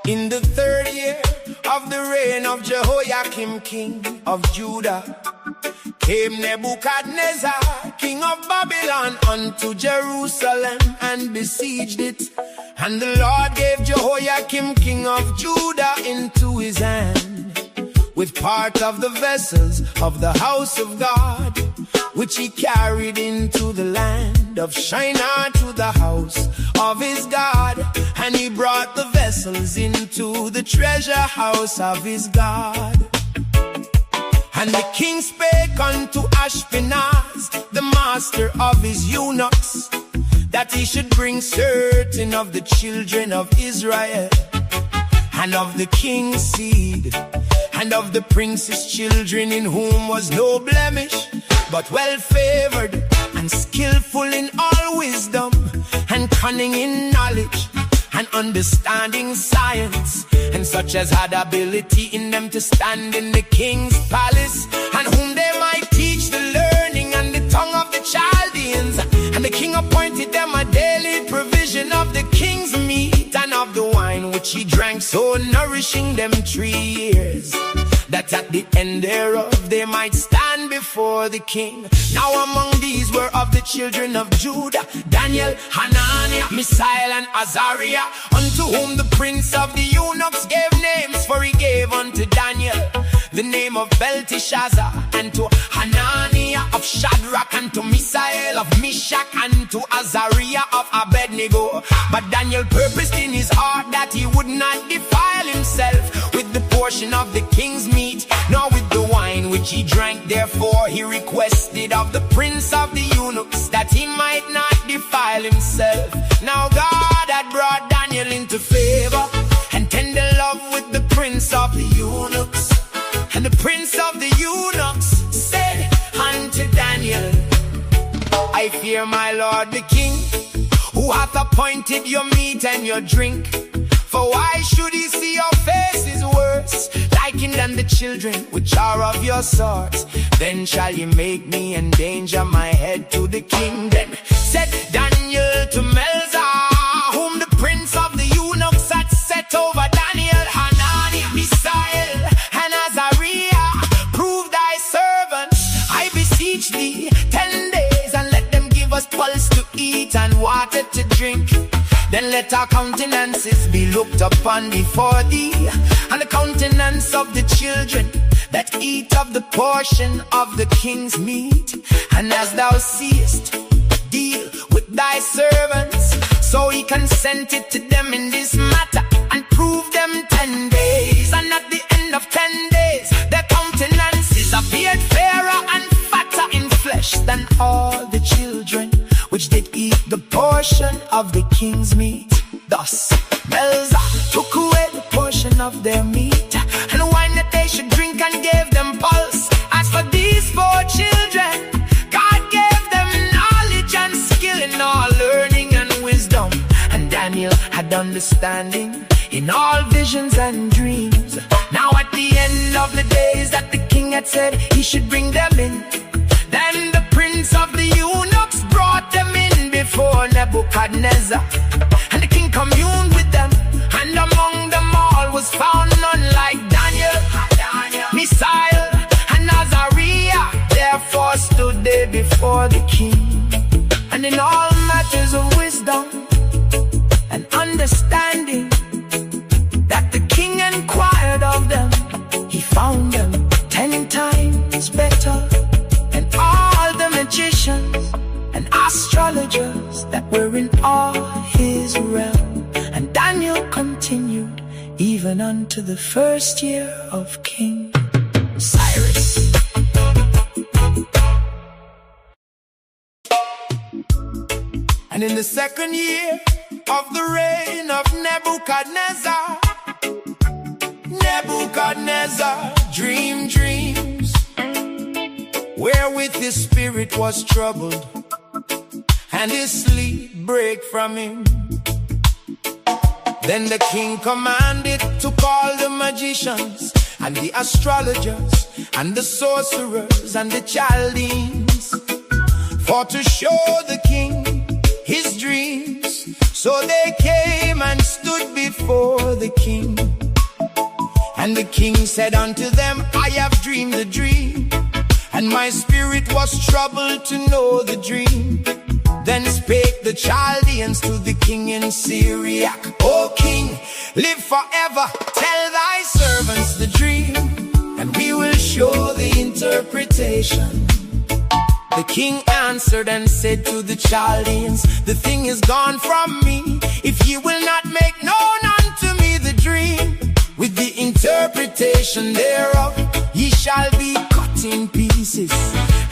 In the 3rd year of the reign of Jehoiakim, king of Judah, came Nebuchadnezzar, king of Babylon, unto Jerusalem and besieged it. And the Lord gave Jehoiakim, king of Judah, into his hand, with part of the vessels of the house of God, which he carried into the land of Shinar to the house of his God. And he brought the vessels into the treasure house of his God. And the king spake unto Ashpenaz, the master of his eunuchs, that he should bring certain of the children of Israel, and of the king's seed, and of the prince's children, in whom was no blemish, but well favored, and skillful in all wisdom, and cunning in knowledge, and understanding science, and such as had ability in them to stand in the king's palace, and whom they might teach the learning and the tongue of the Chaldeans. And the king appointed them a daily provision of the king's meat and of the wine which he drank, so nourishing them 3 years, that at the end thereof they might stand before the king. Now among these were of the children of Judah Daniel, Hananiah, Mishael, and Azariah, unto whom the prince of the eunuchs gave names. For he gave unto Daniel the name of Belshazzar, and to Hananiah of Shadrach, and to Mishael of Meshach, and to Azariah of Abednego. But Daniel purposed in his heart that he would not defile himself with the portion of the king's meat, nor with the wine which he drank. Therefore he requested of the prince of the eunuchs that he might not defile himself. Now God had brought Daniel into favor and tender love with the prince of the eunuchs. And the prince of the eunuchs said unto Daniel, I fear my lord the king, who hath appointed your meat and your drink. For why should he see your faces worse, liking than the children which are of your sort? Then shall ye make me endanger my head to the king. Then said Daniel to Belshazzar, whom the prince of the eunuchs had set over Daniel, Hananiah, Mishael, and Azariah, prove thy servants, I beseech thee, 10 days, and let them give us pulse to eat and water to drink. Then let our countenances be looked upon before thee, and the countenance of the children that eat of the portion of the king's meat. And as thou seest, deal with thy servants. So he consented to them in this matter, and proved them 10 days. And at the end of 10 days, their countenances appeared fairer and fatter in flesh than all the children which did eat the portion of the king's meat. Thus Belshazzar took away the portion of their meat, and the wine that they should drink, and gave them pulse. As for these 4 children, God gave them knowledge and skill in all learning and wisdom. And Daniel had understanding in all visions and dreams. Now at the end of the days that the king had said he should bring them in, then the prince of the eunuchs brought them in before Nebuchadnezzar. And the king communed with them, and among them all was found none like Daniel, Mishael, and Azariah. Therefore stood they before the king, and in all matters of wisdom and understanding that the king inquired of them, he found them 10 times better. And all the magicians and astrologers that were in all his realm. And Daniel continued even unto the 1st year of King Cyrus. And in the 2nd year of the reign of Nebuchadnezzar, Nebuchadnezzar dreamed dreams, wherewith his spirit was troubled, and his sleep brake from him. Then the king commanded to call the magicians, and the astrologers, and the sorcerers, and the Chaldeans, for to show the king his dreams, So they came and stood before the king. And the king said unto them, I have dreamed a dream, and my spirit was troubled to know the dream. Then spake the Chaldeans to the king in Syriac, O king, live forever, tell thy servants the dream, and we will show the interpretation. The king answered and said to the Chaldeans, the thing is gone from me, if ye will not make known unto me the dream, with the interpretation thereof, ye shall be cut in pieces,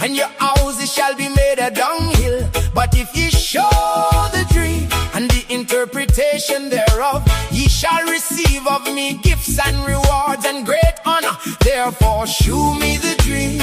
and your houses shall be made a dunghill. But if ye show the dream and the interpretation thereof, ye shall receive of me gifts and rewards and great honor. Therefore shew me the dream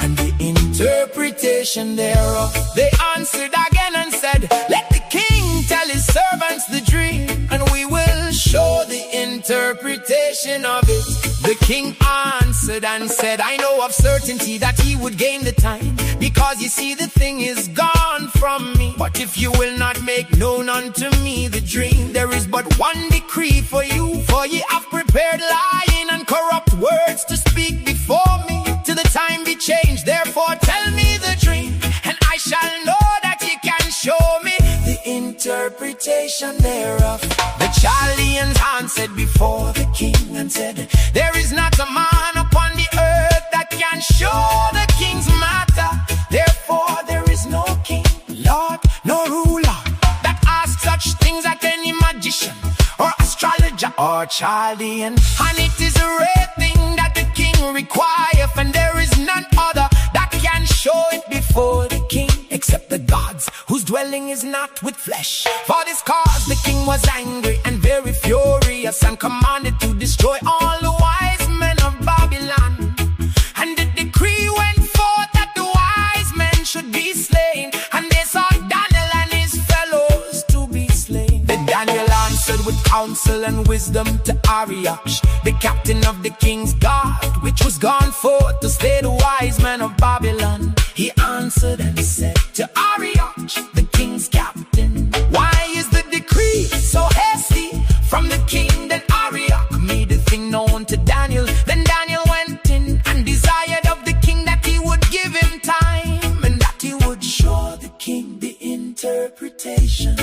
and the interpretation thereof. They answered again and said, let the king tell his servants the dream, and we will show the interpretation of it. The king answered and said, I know of certainty that he would gain the time, because you see the thing is gone from me. But if you will not make known unto me the dream, there is but one decree for you, for ye have prepared lying and corrupt words to speak before me, till the time be changed. Therefore tell me the dream, and I shall know that ye can show me the interpretation thereof. The Chaldeans answered before the king and said, there is not a man upon the earth that can show the king's matter. Therefore there is no king, Lord, no ruler, that asks such things at any magician or astrologer or Chaldean. And it is a rare thing that the king requireth, and there is none other that can show it before the king, except the gods, whose dwelling is not with flesh. For this cause the king was angry and very furious, and commanded to destroy all the wise men of Babylon. And the decree went forth that the wise men should be slain, and they saw Daniel and his fellows to be slain. Then Daniel answered with counsel and wisdom to Arioch, the captain of the king's guard, which was gone forth to slay the wise men of Babylon. He answered and said to Arioch, the king's captain, why is the decree so hasty from the king? Then Arioch made the thing known to Daniel. Then Daniel went in and desired of the king that he would give him time, and that he would show the king the interpretation.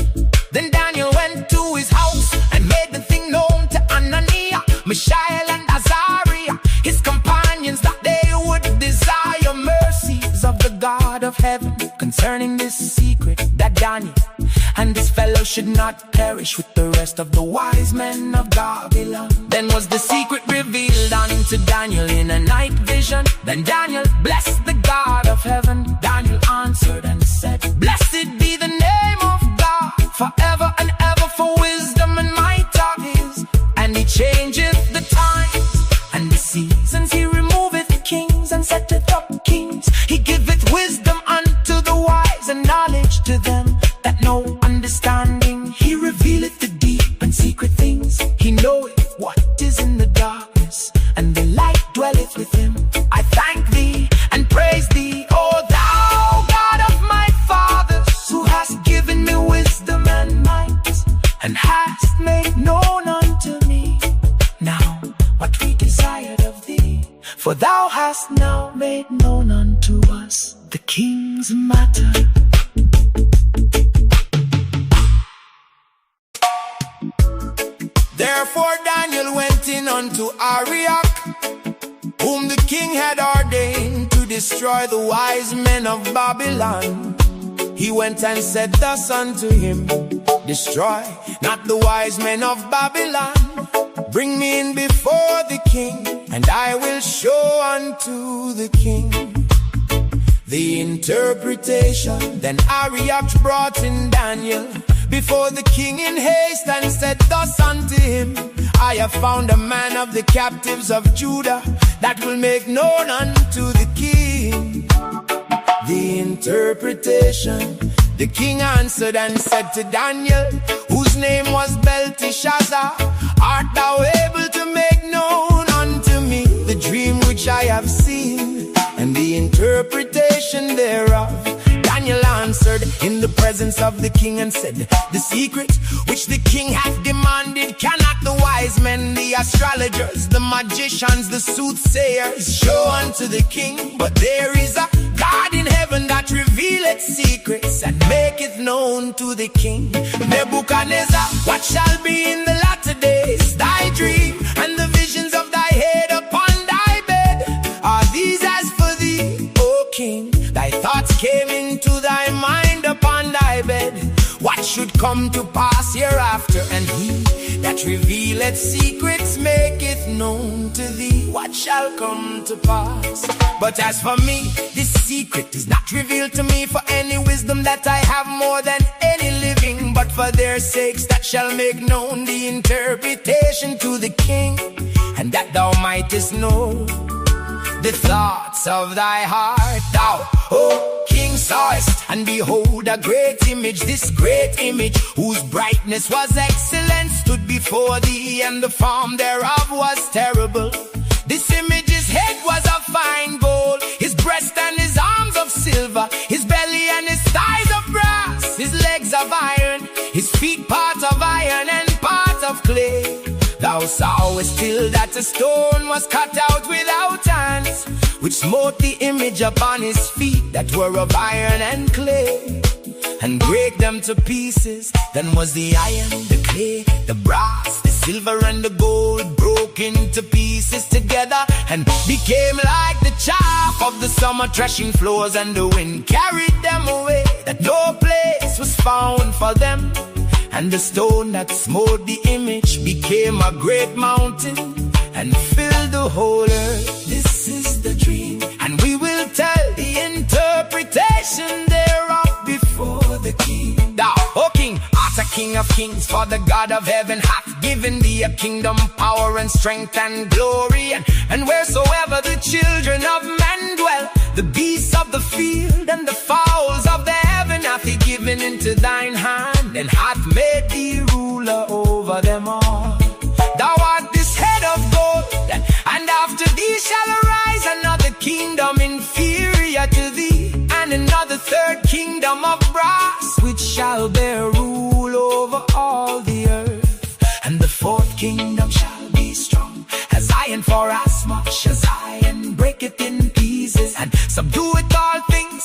Then Daniel went to his house and made the thing known to Ananiah, Mishael, and Azariah, his companions, that they would desire mercies of the God of heaven concerning this secret, that Daniel and his fellows should not perish with the rest of the wise men of Babylon. Then was the secret revealed unto Daniel in a night vision. Then Daniel blessed the God of heaven. Daniel answered and said, blessed be the name of God forever and ever, for wisdom and might are his. And he changeth the times and the seasons. He removeth kings and setteth up kings. He giveth wisdom unto the wise and knowledge to them that know understanding. He revealeth the deep and secret things. He knoweth what is in the darkness, and the light dwelleth with him. I thank thee and praise thee, O thou God of my fathers, who hast given me wisdom and might, and hast made known unto me now what we desired of thee. For thou hast now made known unto us the king's matter. Therefore Daniel went in unto Arioch, whom the king had ordained to destroy the wise men of Babylon. He went and said thus unto him, destroy not the wise men of Babylon. Bring me in before the king, and I will show unto the king the interpretation. Then Arioch brought in Daniel before the king in haste, and said thus unto him, I have found a man of the captives of Judah, that will make known unto the king the interpretation. The king answered and said to Daniel, whose name was Belshazzar, art thou able to make known unto me the dream which I have seen, and the interpretation thereof? Daniel answered in the presence presence of the king and said, the secret which the king hath demanded cannot the wise men, the astrologers, the magicians, the soothsayers show unto the king. But there is a God in heaven that revealeth secrets and maketh known to the king. Nebuchadnezzar, what shall be in the latter days? Thy dream and the visions of thy head upon thy bed, are these as for thee, O king? Thy thoughts came into thy mind upon thy bed. What should come to pass hereafter? And he that revealeth secrets maketh known to thee what shall come to pass. But as for me, this secret is not revealed to me for any wisdom that I have more than any living, but for their sakes that shall make known the interpretation to the king, and that thou mightest know the thoughts of thy heart. Thou, O king, sawest, and behold a great image. This great image, whose brightness was excellent, stood before thee, and the form thereof was terrible. This image's head was of fine gold, his breast and his arms of silver, his belly and his thighs of brass, his legs of iron, his feet part of iron and part of clay. Thou sawest still that a stone was cut out without hands, which smote the image upon his feet that were of iron and clay, and brake them to pieces. Then was the iron, the clay, the brass, the silver and the gold broke into pieces together, and became like the chaff of the summer threshing floors, and the wind carried them away, that no place was found for them. And the stone that smote the image became a great mountain and filled the whole earth. This is the dream, and we will tell the interpretation thereof before the king. Thou, O king, art a king of kings, for the God of heaven hath given thee a kingdom, power and strength and glory. And wheresoever the children of men dwell, the beasts of the field and the fowls of the heaven hath he given into thine hand, and hath made thee ruler over them all. Thou art this head of gold, and after thee shall arise another kingdom inferior to thee, and another third kingdom of brass, which shall bear rule over all the earth. And the fourth kingdom shall be strong as iron, for as much as iron breaketh in pieces, and subdueth all things,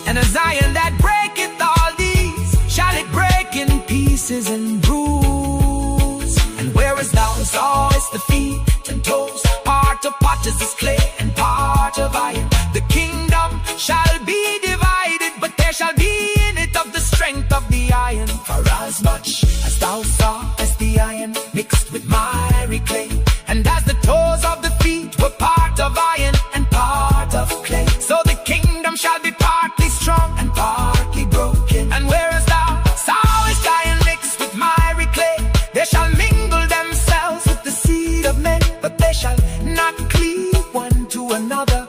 and as iron that breaketh all these, shall it break in pieces and bruise. And whereas thou sawest the feet and toes, part of potters is clay and part of iron, the kingdom shall be divided, but there shall be in it of the strength of the iron. For as much as thou sawest the iron mixed with miry clay, and as the toes of the feet were part of iron and part of clay, so the kingdom shall be partly strong and partly broken. And whereas thou sawest iron mixed with miry clay, they shall mingle themselves with the seed of men, but they shall not cleave one to another,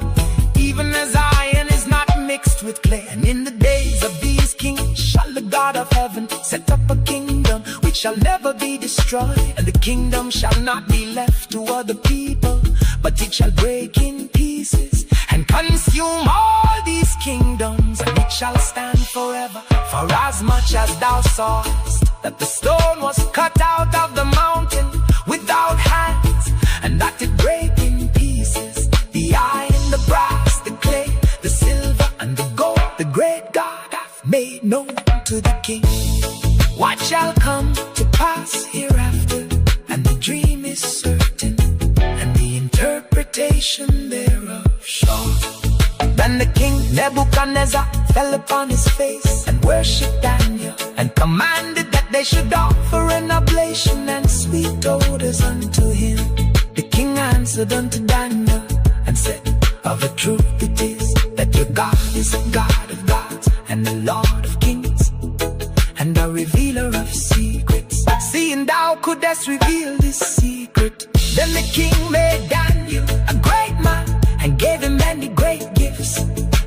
even as iron is not mixed with clay. And in the days of these kings shall the God of heaven set up a kingdom which shall never be destroyed, and the kingdom shall not be left to other people, but it shall break in pieces and consume all these kingdoms, and it shall stand forever. For as much as thou sawest that the stone was cut out of the mountain without hands, and that it break in pieces, the iron, the brass, the clay, the silver and the gold, the great God hath made known to the king what shall come to pass hereafter. And the dream is certain, and the interpretation thereof sure. Then the king Nebuchadnezzar fell upon his face and worshipped Daniel, and commanded that they should offer an oblation and sweet odors unto him. The king answered unto Daniel and said, of a truth it is that your God is a God of gods and a Lord of kings, and a revealer of secrets. Seeing thou couldst reveal this secret, then the king made Daniel a great man, and gave him many great gifts,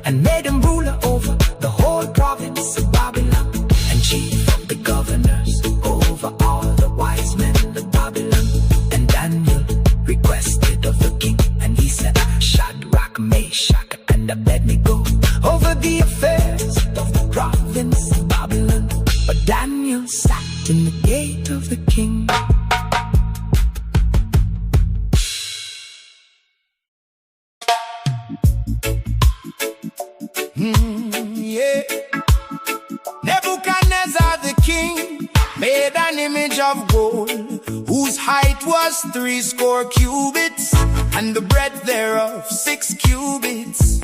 and made him ruler over the whole province of Babylon, and chief of the governors over all the wise men of Babylon. And Daniel requested of the king, and he said, Shadrach, Meshach, and Abednego, over the affairs of the province of Babylon. Yeah. Nebuchadnezzar the king made an image of gold, whose height was 80 cubits, and the breadth thereof 6 cubits.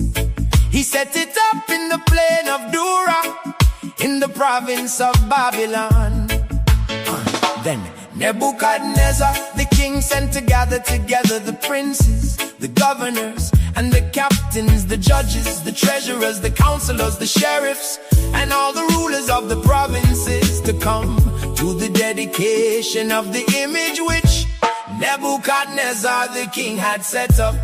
He set it up in the plain of Dura, in the province of Babylon. Then Nebuchadnezzar the king sent to gather together the princes, the governors, and the captains, the judges, the treasurers, the counselors, the sheriffs, and all the rulers of the provinces to come to the dedication of the image which Nebuchadnezzar the king had set up.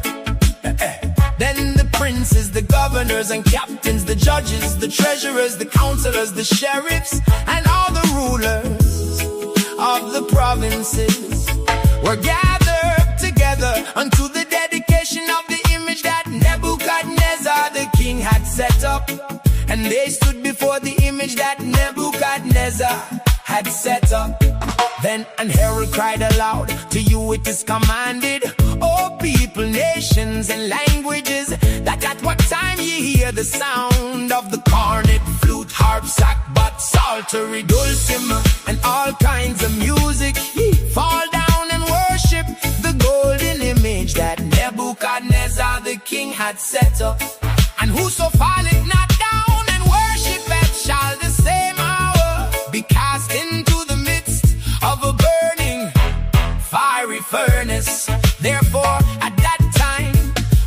Then the princes, the governors and captains, the judges, the treasurers, the counselors, the sheriffs, and all the rulers of the provinces were gathered together unto the dedication of the image that Nebuchadnezzar the king had set up. And they stood before the image that Nebuchadnezzar had set up. Then an herald cried aloud, to you it is commanded, O people, nations, and languages, that at what time ye hear the sound of the cornet, flute, harp, sackbut, psaltery, dulcimer, and all kinds of music, ye fall down and worship the golden image that Nebuchadnezzar the king had set up. And whoso falleth not down and worshipeth shall the same hour be cast into the midst of a burning fiery furnace. Therefore at that time,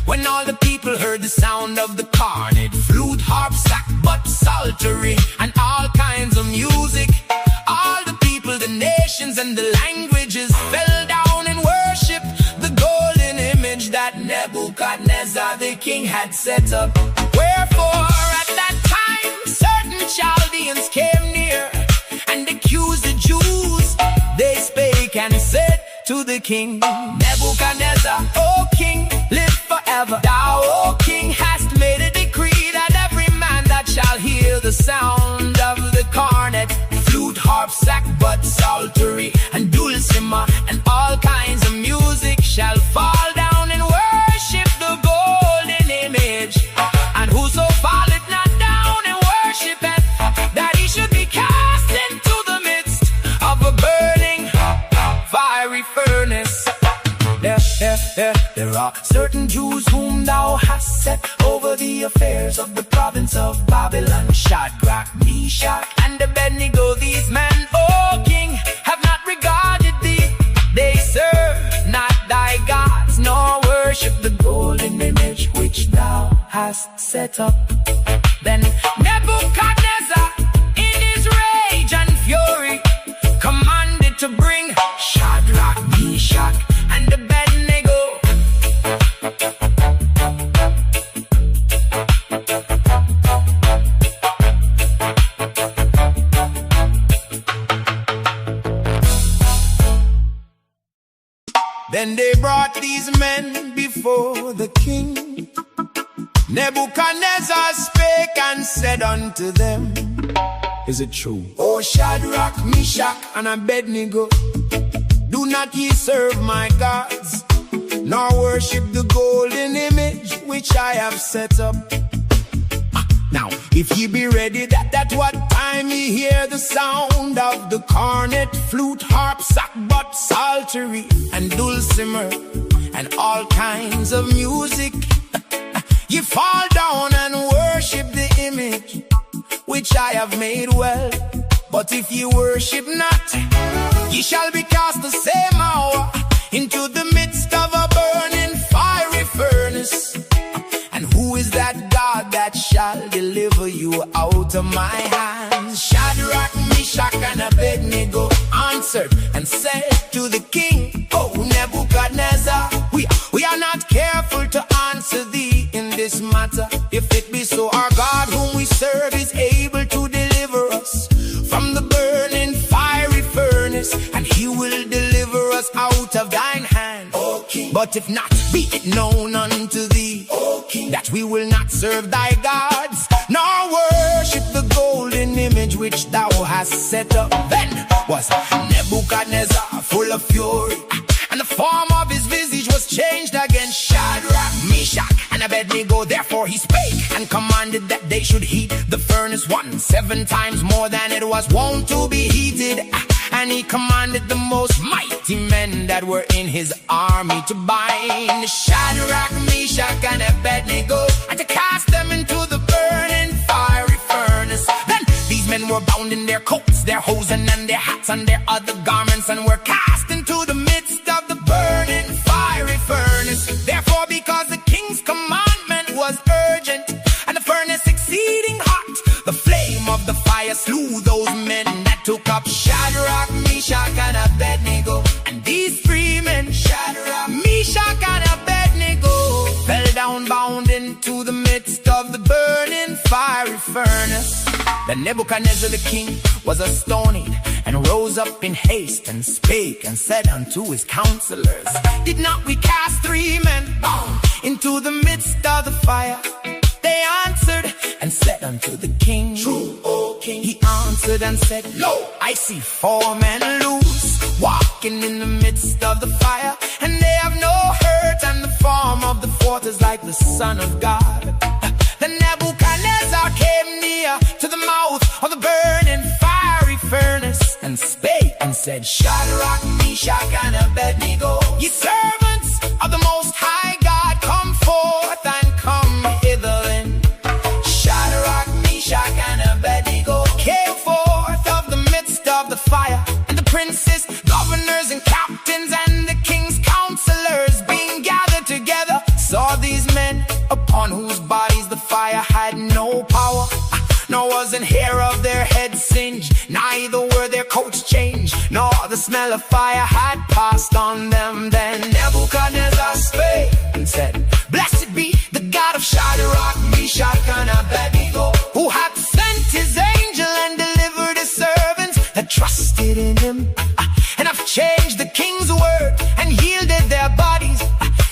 when all the people heard the sound of the cornet, flute, harp, sackbut, psaltery, and all kinds of music, all the people, the nations, and the languages fell down and worshiped the golden image that Nebuchadnezzar the king had set up. Wherefore at that time certain Chaldeans came near and accused the Jews. They spake and said to the king, Nebuchadnezzar, O king, live forever. Thou, O king, hast made a decree that every man that shall hear the sound of the cornet, flute, harp, sackbut, psaltery, and dulcimer, and all kinds of music shall fall down and worship the golden image. And whoso falleth not down and worshipeth, that he should be cast into the midst of a burning fiery furnace. There are certain Jews whom thou hast set over the affairs of the province of Babylon, Shadrach, Meshach, and Abednego. These men, O king, have not regarded thee. They serve not thy gods, nor worship the golden image which thou hast set up. Then Nebuchadnezzar, in his rage and fury, commanded to bring Shadrach, Meshach, and Abednego. Then they brought these men before the king. Nebuchadnezzar spake and said unto them, Is it true, O Shadrach, Meshach, and Abednego, do not ye serve my gods, nor worship the golden image which I have set up? Now, if ye be ready that at what time ye hear the sound of the cornet, flute, harp, sackbut, psaltery, and dulcimer, and all kinds of music, ye fall down and worship the image which I have made well. But if ye worship not, ye shall be cast the same hour into the midst of a burning fiery furnace. And who is that God that shall deliver you out of my hands? Shadrach, Meshach, and Abednego answered and said to the king, O Nebuchadnezzar, we are not careful to answer thee in this matter. If it be so, our God whom we serve is able to deliver us from the burning fiery furnace, and he will deliver us out of thine hand, O king. But if not, be it known unto thee, O king, that we will not serve thy gods, nor worship the golden image which thou hast set up. Then was Nebuchadnezzar full of fury, and the form of his visage was changed against Shadrach, Meshach, and Abednego. Therefore he spake and commanded that they should heat the furnace 7 times more than it was wont to be heated. And he commanded the most mighty men that were in his army to bind Shadrach, Meshach, and Abednego, and to cast them into the burning fiery furnace. Then these men were bound in their coats, their hosen, and their hats, and their other garments, and were cast into the midst of the burning fiery furnace. Therefore, because the king's commandment was urgent, and the furnace exceeding hot, the flame of the fire slew those men that took up Shadrach, Meshach, and Abednego. And these 3 men, Shadrach, Meshach, and Abednego, fell down bound into the midst of the burning fiery furnace. Then Nebuchadnezzar the king was astonished, and rose up in haste, and spake, and said unto his counselors, Did not we cast 3 men bound into the midst of the fire? They answered and said unto the king, True, O king. He answered and said, Lo, I see 4 men loose, walking in the midst of the fire, and they have no hurt, and the form of the 4th is like the Son of God. Then Nebuchadnezzar came near to the mouth of the burning fiery furnace, and spake and said, Shadrach, Meshach, and Abednego, ye servants of the Most High God, come forth and come hither. And Shadrach, Meshach, and Abednego came forth of the midst of the fire. And the princes, governors, and captains, and the king's counselors, being gathered together, saw these men, upon whose bodies the fire had no power, nor was an hair of their head singed, neither were their coats changed, nor the smell of fire had passed on them. Then Nebuchadnezzar spake and said, Blessed be the God of Shadrach, Meshach, and Abednego, who hath sent his angel and delivered his servants that trusted in him, and have changed the king's word, and yielded their bodies,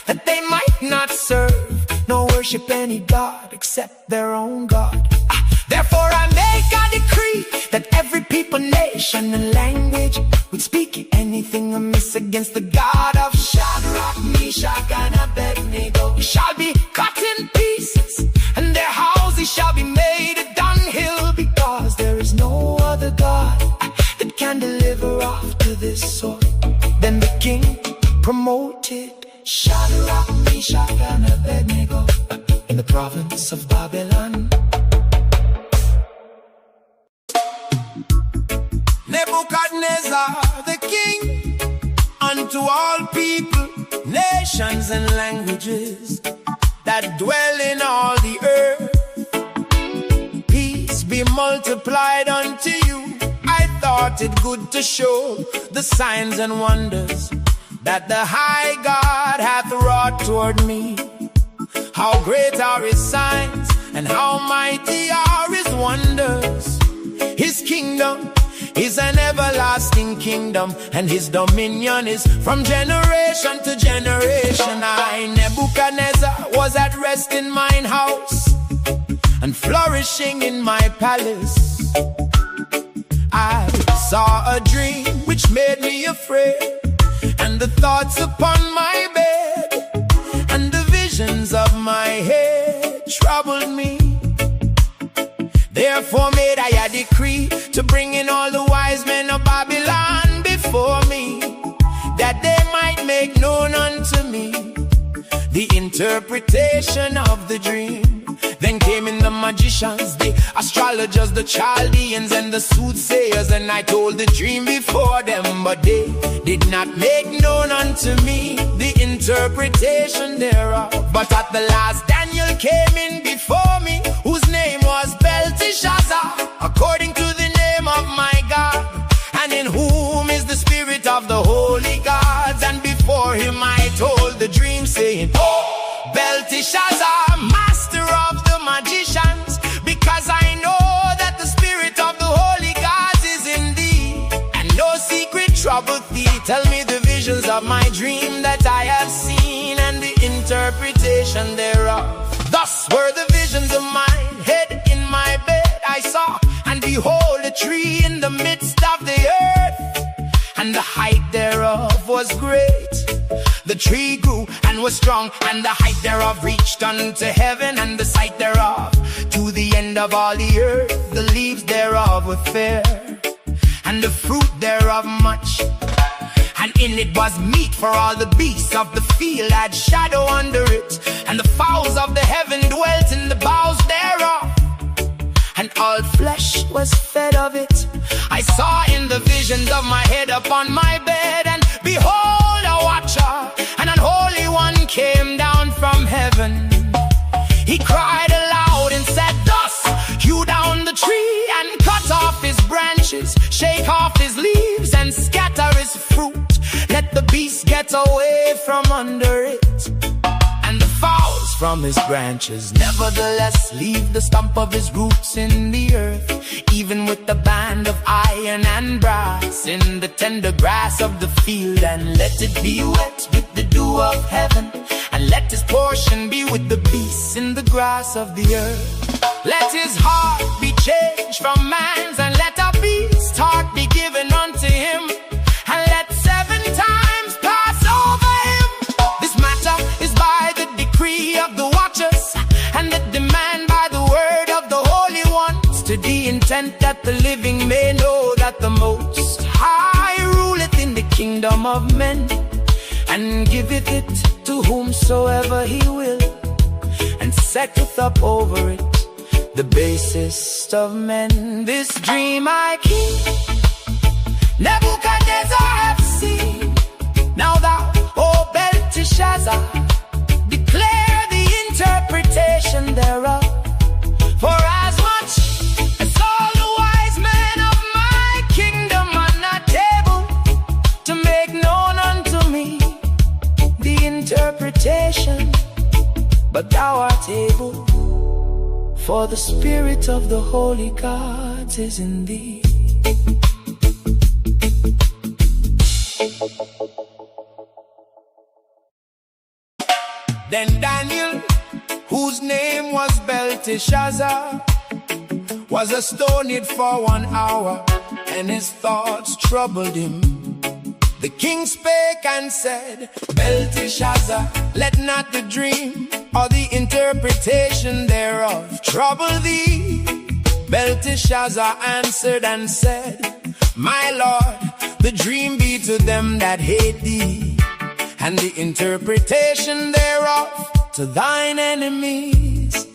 that they might not serve nor worship any god except their own God. Therefore I make a decree that every people, nation, and language would speak anything amiss against the God of Shadrach, Meshach, and Abednego shall be cut in pieces, and their houses shall be made a dunghill, because there is no other God that can deliver after this sort. Then the king promoted Shadrach, Meshach, and Abednego in the province of Babylon. Nebuchadnezzar the king, unto all people, nations, and languages that dwell in all the earth, peace be multiplied unto you. I thought it good to show the signs and wonders that the high God hath wrought toward me. How great are his signs, and how mighty are his wonders. His kingdom is an everlasting kingdom, and his dominion is from generation to generation. I, Nebuchadnezzar, was at rest in mine house, and flourishing in my palace. I saw a dream which made me afraid, and the thoughts upon my bed, and the visions of my head troubled me. Therefore made I a decree to bring in all the wise men of Babylon before me, that they might make known unto me the interpretation of the dream. Then came in the magicians, the astrologers, the Chaldeans, and the soothsayers, and I told the dream before them, but they did not make known unto me the interpretation thereof. But at the last Daniel came in before me, whose name was Belshazzar, according to the name of my God, and in whom is the spirit of the holy gods. And before him I told the dream, saying, Oh, Belshazzar, master of the magicians, because I know that the spirit of the holy gods is in thee, and no secret troubleth thee. Tell me the visions of my dream that I have seen, and the interpretation thereof. Thus were the visions of mine. Head in my bed I saw, and behold, a tree in the midst of the earth, and the height thereof was great. The tree grew and was strong, and the height thereof reached unto heaven, and the sight thereof to the end of all the earth. The leaves thereof were fair, and the fruit thereof much, and in it was meat for all the beasts of the field had shadow under it, and the fowls of the heaven dwelt in the boughs thereof, and all flesh was fed of it. I saw in the visions of my head upon my bed, and behold, a watcher, an unholy one came down from heaven. He cried aloud and said thus, hew down the tree and cut off his branches, shake off his leaves and scatter his fruit. Let the beasts get away from under it, and the fowls from his branches. Nevertheless, leave the stump of his roots in the earth, even with the band of iron and brass in the tender grass of the field. And let it be wet with the dew of heaven, and let his portion be with the beasts in the grass of the earth. Let his heart be changed from man's, and let a beast's heart be given unto him, and let 7 times pass over him. This matter is by the decree of the watchers, and the demand by the word of the holy ones, to the intent that the living may know that the Most High ruleth in the kingdom of men, and giveth it to whomsoever he will, and setteth up over it the basest of men. This dream I keep, Nebuchadnezzar have seen. Now thou, O Belshazzar, declare the interpretation thereof. For as much as all the wise men of my kingdom are not able to make known unto me the interpretation, but thou art able, for the spirit of the holy gods is in thee. Then Daniel, whose name was Belshazzar, was astonished for 1 hour, and his thoughts troubled him. The king spake and said, Belshazzar, let not the dream or the interpretation thereof trouble thee. Belshazzar answered and said, my lord, the dream be to them that hate thee, and the interpretation thereof to thine enemies.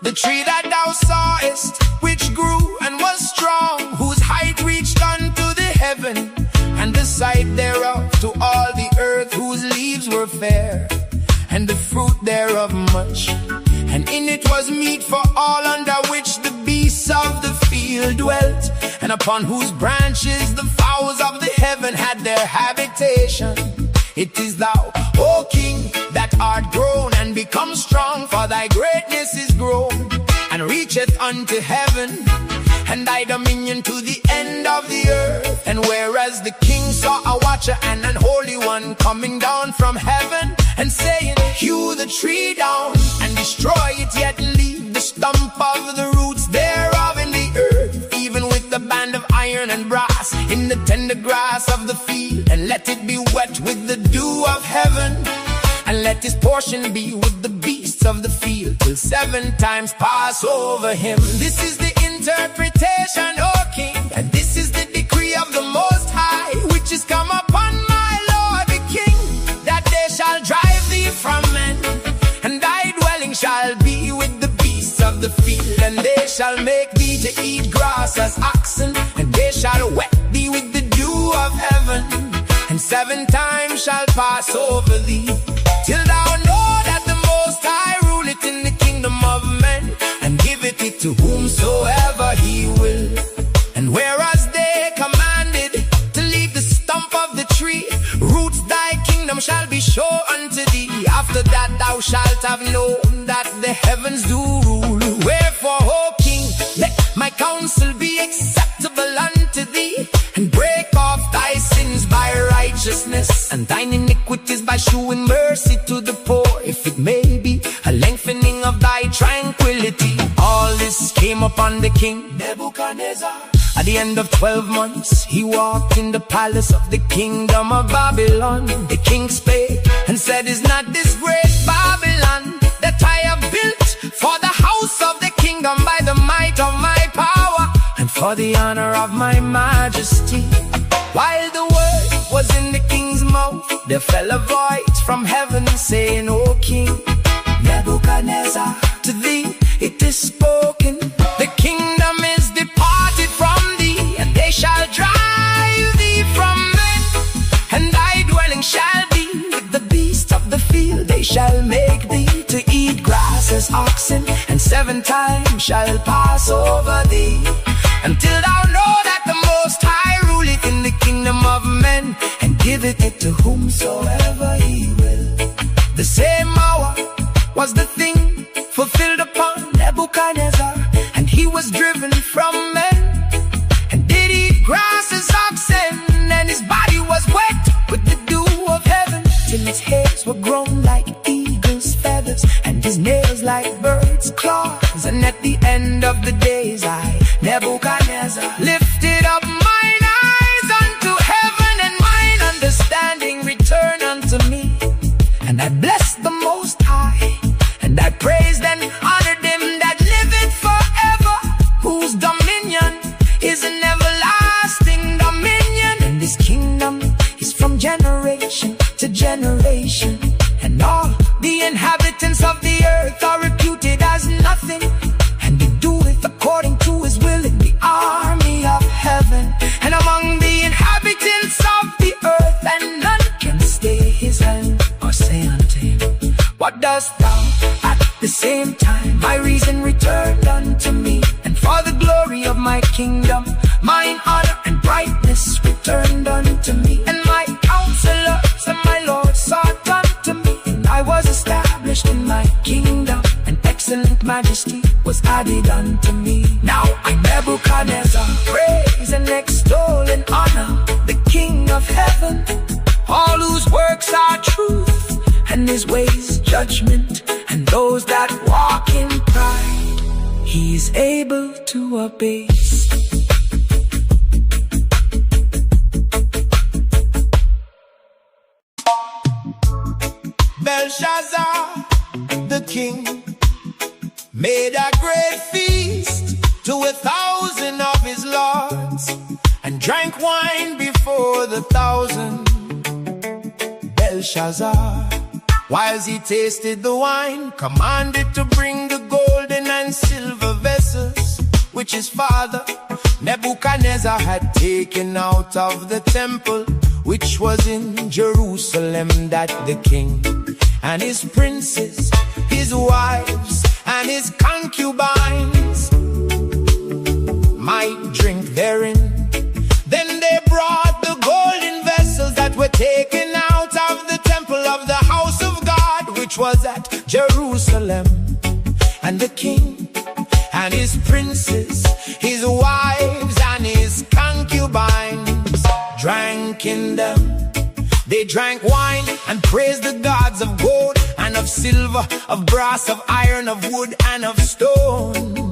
The tree that thou sawest, which grew and was strong, whose height reached unto the heaven, and the sight thereof to all the earth, whose leaves were fair, and the fruit thereof much, and in it was meat for all, under which the beasts of the field dwelt, and upon whose branches the fowls of the heaven had their habitation. It is thou, O king, that art grown and become strong, for thy greatness is grown and reacheth unto heaven, and thy dominion to the end of the earth. And whereas the king saw a watcher and an holy one coming down from heaven, and saying, hew the tree down and destroy it, yet leave the stump of the roots thereof in the earth, even with the band of iron and brass in the tender grass of the field, and let it be wet with the dew of heaven, and let his portion be with the beasts of the field, till 7 times pass over him. This is the interpretation, O king, and this is the decree of the Most High, which is come upon my Lord the king, that they shall drive thee from men, and thy dwelling shall be with the beasts of the field, and they shall make thee to eat grass as oxen, and they shall wet thee with the dew of heaven, and 7 times shall pass over thee, till thou know that the Most High ruleth in the kingdom of men, and giveth it to whomsoever he will. And whereas they commanded to leave the stump of the tree, roots thy kingdom shall be sure unto thee. After that thou shalt have known that the heavens do rule. Wherefore, O king, let my counsel be acceptable unto thee, and break off thy sins by righteousness, and thine iniquities by shewing mercy to the poor, if it may be a lengthening of thy tranquility. All this came upon the king Nebuchadnezzar, At the end of 12 months, he walked in the palace of the kingdom of Babylon. The king spake and said, "Is not this great Babylon that I have built for the house of the kingdom by the might of my power and for the honor of my majesty?" While the word was in the king's mouth, there fell a voice from heaven saying, "O king Nebuchadnezzar, to thee it is spoken, the kingdom is departed from thee, and they shall drive thee from men, and thy dwelling shall be with the beasts of the field. They shall make thee to eat grass as oxen, and 7 times shall pass over thee, until thou know that the Most High ruleth in the kingdom of men, and giveth it to whomsoever he will." The same hour was the thing fulfilled upon Nebuchadnezzar, and he was driven from men, and did eat grass as oxen, and his body was wet with the dew of heaven, till his hairs were grown like eagle's feathers, and his nails like birds' claws. And at the end of the days, I, Nebuchadnezzar, lifted up mine eyes unto heaven, and mine understanding returned unto me, and I blessed the Most High, and I praised and honored him that liveth forever, whose dominion is an everlasting dominion, and his kingdom is from generation to generation. And all the inhabitants of the earth are reputed as nothing, and he doeth according to his will in the army of heaven and among the inhabitants of the earth, and none can stay his hand or say unto him, "What dost thou?" At the same time my reason returned unto me, and for the glory of my kingdom mine honor and brightness returned unto me, and my counselors and my lord sought unto me, and I was established in my kingdom, and excellent majesty was added unto me. Now I, Nebuchadnezzar, praise and extol and honor the King of heaven, all whose works are truth, and his ways judgment, and those that walk in pride he is able to abase. Belshazzar, the king, made a great feast to 1,000 of his lords, and drank wine before the 1,000. Belshazzar, whilst he tasted the wine, commanded to bring the golden and silver vessels, which his father Nebuchadnezzar had taken out of the temple, which was in Jerusalem, that the king and his princes, his wives, and his concubines might drink therein. Then they brought the golden vessels that were taken out of the temple of the house of God, which was at Jerusalem, and the king and his princes, his wives, and his concubines drank in them. They drank wine and praised the gods of gold and of silver, of brass, of iron, of wood, and of stone.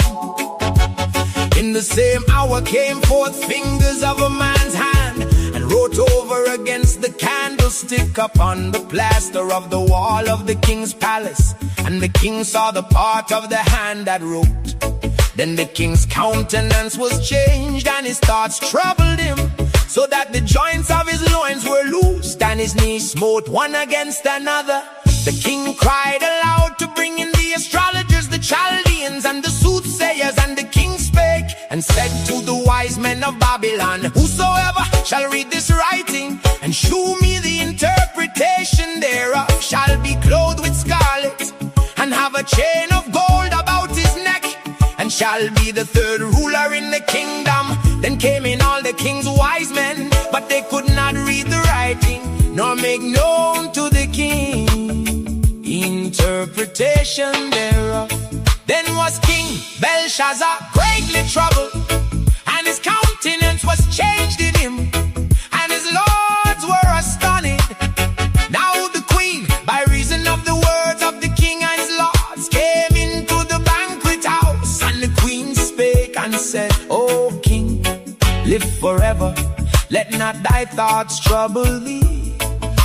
In the same hour came forth fingers of a man's hand, and wrote over against the candlestick upon the plaster of the wall of the king's palace. And the king saw the part of the hand that wrote. Then the king's countenance was changed, and his thoughts troubled him, so that the joints of his loins were loosed, and his knees smote one against another. The king cried aloud to bring in the astrologers, the Chaldeans, and the soothsayers. And the king spake and said to the wise men of Babylon, "Whosoever shall read this writing and shew me the interpretation thereof shall be clothed with scarlet, and have a chain of gold about his neck, and shall be the 3rd ruler in the kingdom." Then came in all the king's wise men, but they could not read the writing, nor make known to the king interpretation thereof. Then was King Belshazzar greatly troubled, and his countenance was changed in him, and his lords were astonished. Now the queen, by reason of the words of the king and his lords, came into the banquet house, and the queen spake and said, "O king, forever. Let not thy thoughts trouble thee,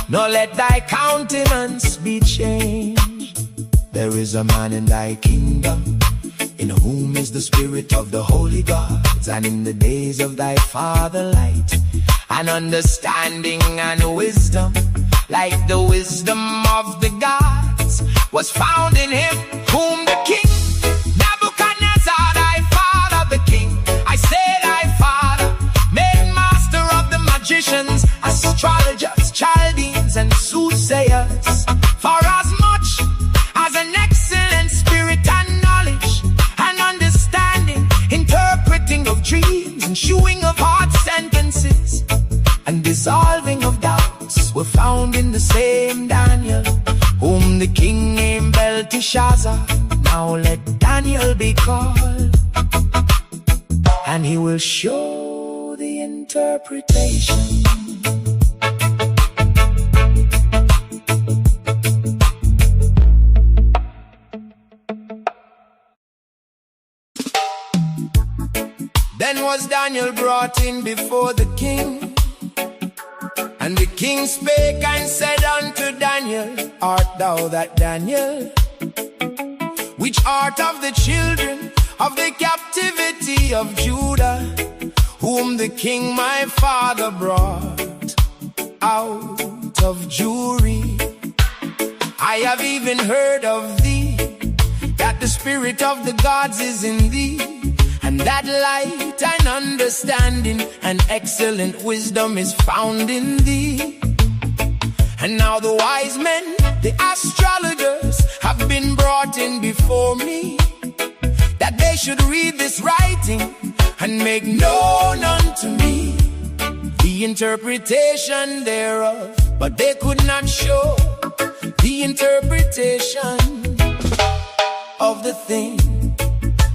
nor let thy countenance be changed. There is a man in thy kingdom, in whom is the spirit of the holy gods, and in the days of thy father light, and understanding and wisdom, like the wisdom of the gods, was found in him, whom the king Nebuchadnezzar, thy father the king, I say thy father, made master of the magicians, astrologers, Chaldeans, and soothsayers. For as much as an excellent spirit and knowledge and understanding, interpreting of dreams and shewing of hard sentences and dissolving of doubts, were found in the same Daniel, whom the king named Belshazzar. Now let Daniel be called, and he will show the interpretation. Then was Daniel brought in before the king, and the king spake and said unto Daniel, Art thou that Daniel, which art of the children of the captivity of Judah, whom the king my father brought out of Jewry? I have even heard of thee, that the spirit of the gods is in thee, and that light and understanding and excellent wisdom is found in thee. And now the wise men, the astrologers, have been brought in before me, that they should read this writing and make known unto me the interpretation thereof. But they could not show the interpretation of the thing.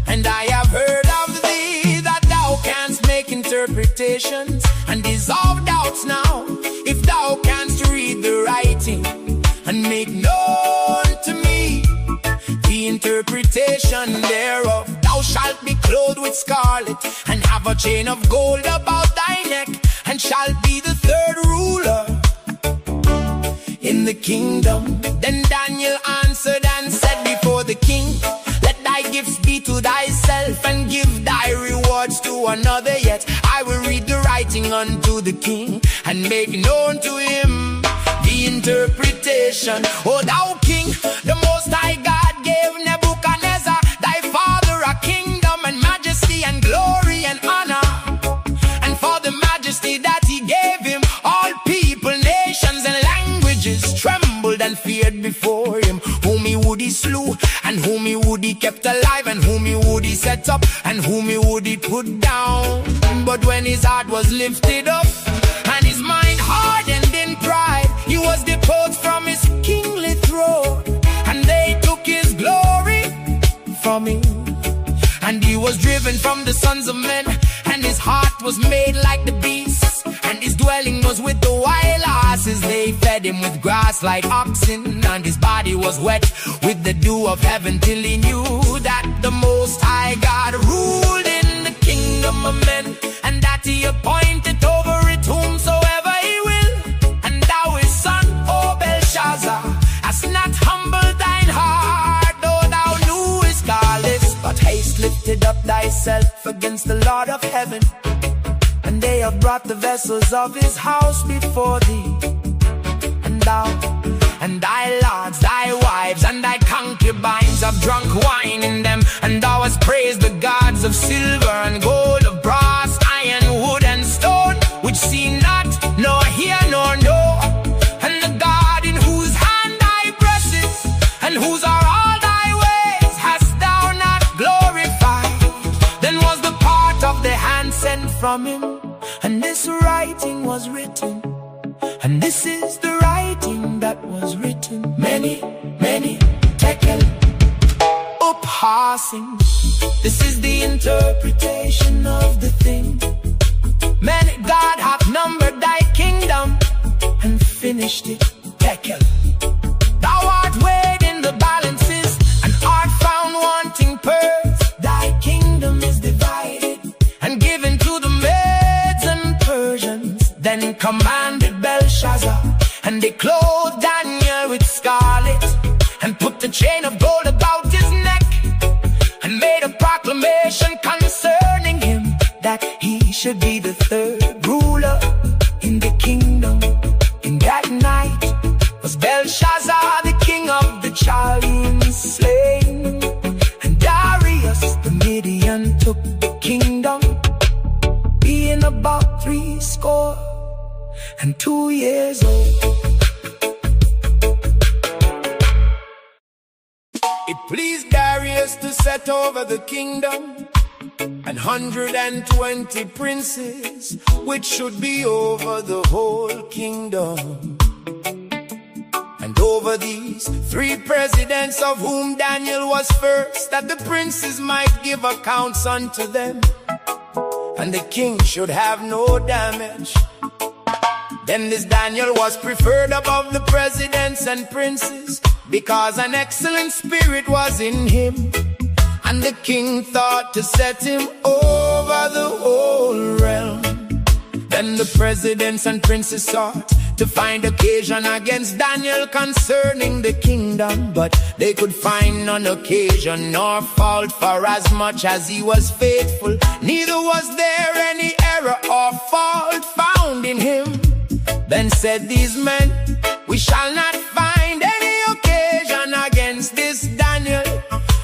And I have heard of thee, that thou canst make interpretations and dissolve doubts now, if thou canst read the writing and make known to me the interpretation thereof. Thou shalt be clothed with scarlet, and have a chain of gold about thy neck, and shalt be the third ruler in the kingdom. Then Daniel answered and said before the king, Let thy gifts be to thyself, and give thy rewards to another. Yet I will read the writing unto the king, and make known to him the interpretation. O thou king, the most high God gave Nebuchadnezzar thy father a kingdom and majesty and glory and honor. And for the majesty that he gave him, all people, nations, and languages trembled and feared before him. Whom he would he slew, and whom he would he kept alive, and whom he would he set up, and whom he would he put down. But when his heart was lifted up, and his mind hardened in pride, he was deposed from his kingly throne, and they took his glory from him. And he was driven from the sons of men, and his heart was made like the beasts, and his dwelling was with the wild asses. They fed him with grass like oxen, and his body was wet with the dew of heaven, till he knew that the Most High God ruled in the kingdom of men, and that he appointed over it whomsoever he will. And thou his son, O Belshazzar, hast not humbled thine heart, though thou knewest scarless, but haste lifted up thyself against the Lord of heaven. And they have brought the vessels of his house before thee, and thou and thy lords, thy wives, and thy concubines have drunk wine in them. And thou hast praised the gods of silver and gold, of brass, iron, wood, and stone, which see not, nor hear, nor know. And the God in whose hand thy blessings, and whose are all thy ways, hast thou not glorified. Then was the part of the hand sent from him, and this writing was written. And this is the writing that was written. Many, many tekel uphassing. This is the interpretation of the thing. Many God hath numbered thy kingdom, and finished it. Tekel. Thou art weighed in the balances, and art found wanting pearls. Thy kingdom is divided, and given to the maids and commanded Belshazzar, and they clothed Daniel with scarlet, and put a chain of gold about his neck, and made a proclamation concerning him, that he should be the third ruler in the kingdom. In that night was Belshazzar, the king of the Chaldeans, slain, and Darius the Median took the kingdom, being about 62 years old. It pleased Darius to set over the kingdom 120 princes, which should be over the whole kingdom. And over these 3 presidents, of whom Daniel was first, that the princes might give accounts unto them, and the king should have no damage. Then this Daniel was preferred above the presidents and princes, because an excellent spirit was in him, and the king thought to set him over the whole realm. Then the presidents and princes sought to find occasion against Daniel concerning the kingdom, but they could find none occasion nor fault, for as much as he was faithful, neither was there any error or fault found in him. Then said these men, we shall not find any occasion against this Daniel,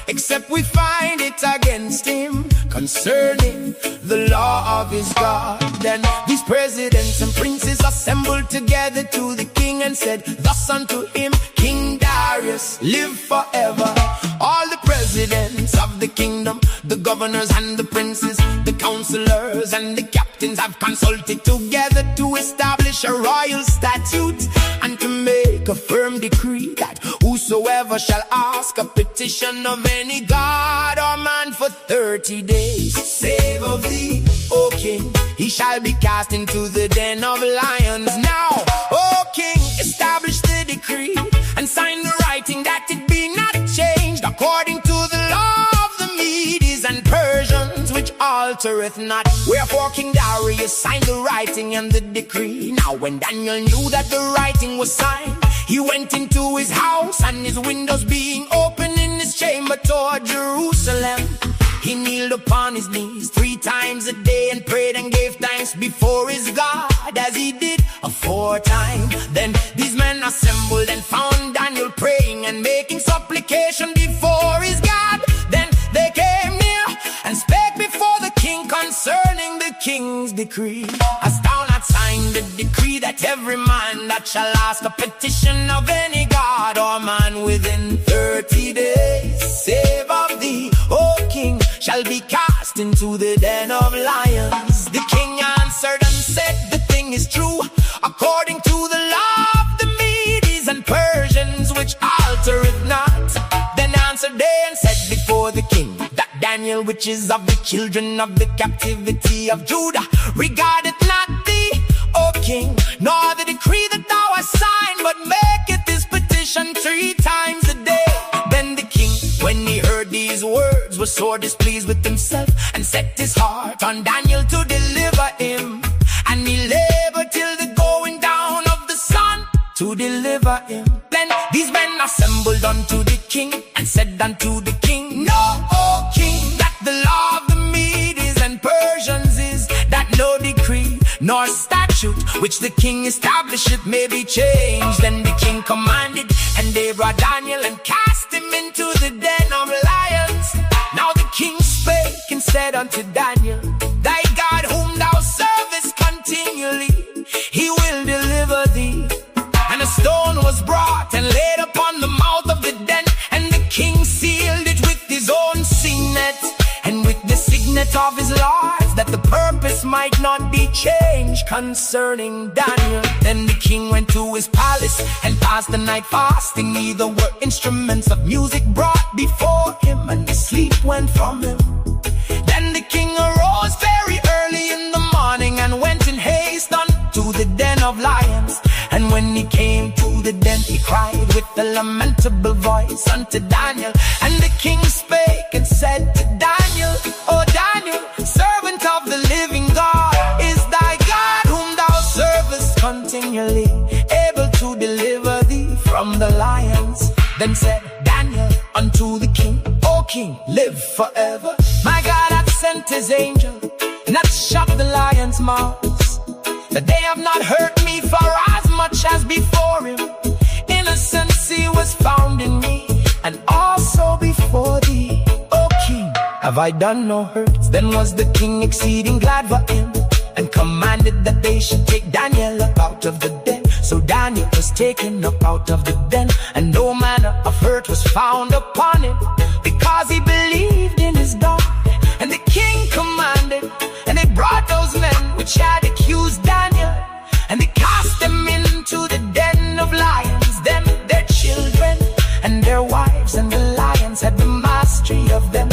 except we find it against him concerning the law of his God. Then these presidents and princes assembled together to the king, and said thus unto him, King Darius, live forever. All the presidents of the kingdom, the governors and the princes, the counselors and the captains have consulted together to establish a royal statute, and to make a firm decree, that whosoever shall ask a petition of any god or man for 30 days, save of thee, O king, he shall be cast into the den of lions. Now, O king, establish the decree, and sign the writing, that it be not changed, according to the law of the Medes and Persians, which altereth not. Wherefore King Darius signed the writing and the decree. Now when Daniel knew that the writing was signed, he went into his house, and his windows being open in his chamber toward Jerusalem, he kneeled upon his knees 3 times a day, and prayed and gave thanks before his God, as he did aforetime. Then these men assembled and found Daniel praying and making supplication before his God. Then they came near and spake before the king concerning the king's decree. Hast thou not signed the decree, that every man that shall ask a petition of any god or man within 30 days, save of thee, O king, shall be cast into the den of lions? The king answered and said, the thing is true, according to the law of the Medes and Persians, which altereth not. Then answered they and said before the king, that Daniel, which is of the children of the captivity of Judah, regardeth not thee, O king, nor the decree that thou hast signed, but maketh this petition 3 times a day. Then the king, when he heard these words, was sore displeased with himself, and set his heart on Daniel to deliver him. And he labored till the going down of the sun to deliver him. Then these men assembled unto the king, and said unto the king, know, O king, that the law of the Medes and Persians is, that no decree nor statute which the king establisheth may be changed. Then the king commanded, and they brought Daniel and cast him into the den of lions. Now the king spake and said unto Daniel, thy God whom thou servest continually, he will deliver thee. And a stone was brought and laid upon the mouth of the den, and the king sealed it with his own signet, and with the signet of his lords, that the purpose might not be changed concerning Daniel. Then the king went to his palace, and passed the night fasting, neither were instruments of music brought before him, and the sleep went from him. Then the king arose very early in the morning, and went in haste unto the den of lions. And when he came to the den, he cried with a lamentable voice unto Daniel. And the king spake and said to Daniel, O Daniel, servant of the living God, is thy God whom thou servest lions. Then said Daniel unto the king, O king, live forever. My God hath sent his angel, not shut the lions' mouths, that they have not hurt me for as much as before him. Innocency was found in me, and also before thee, O king, have I done no hurt? Then was the king exceeding glad for him, and commanded that they should take Daniel up out of the den. So Daniel was taken up out of the den, and no manner of hurt was found upon him, because he believed in his God. And the king commanded, and they brought those men which had accused Daniel, and they cast them into the den of lions, them, their children, and their wives, and the lions had the mastery of them,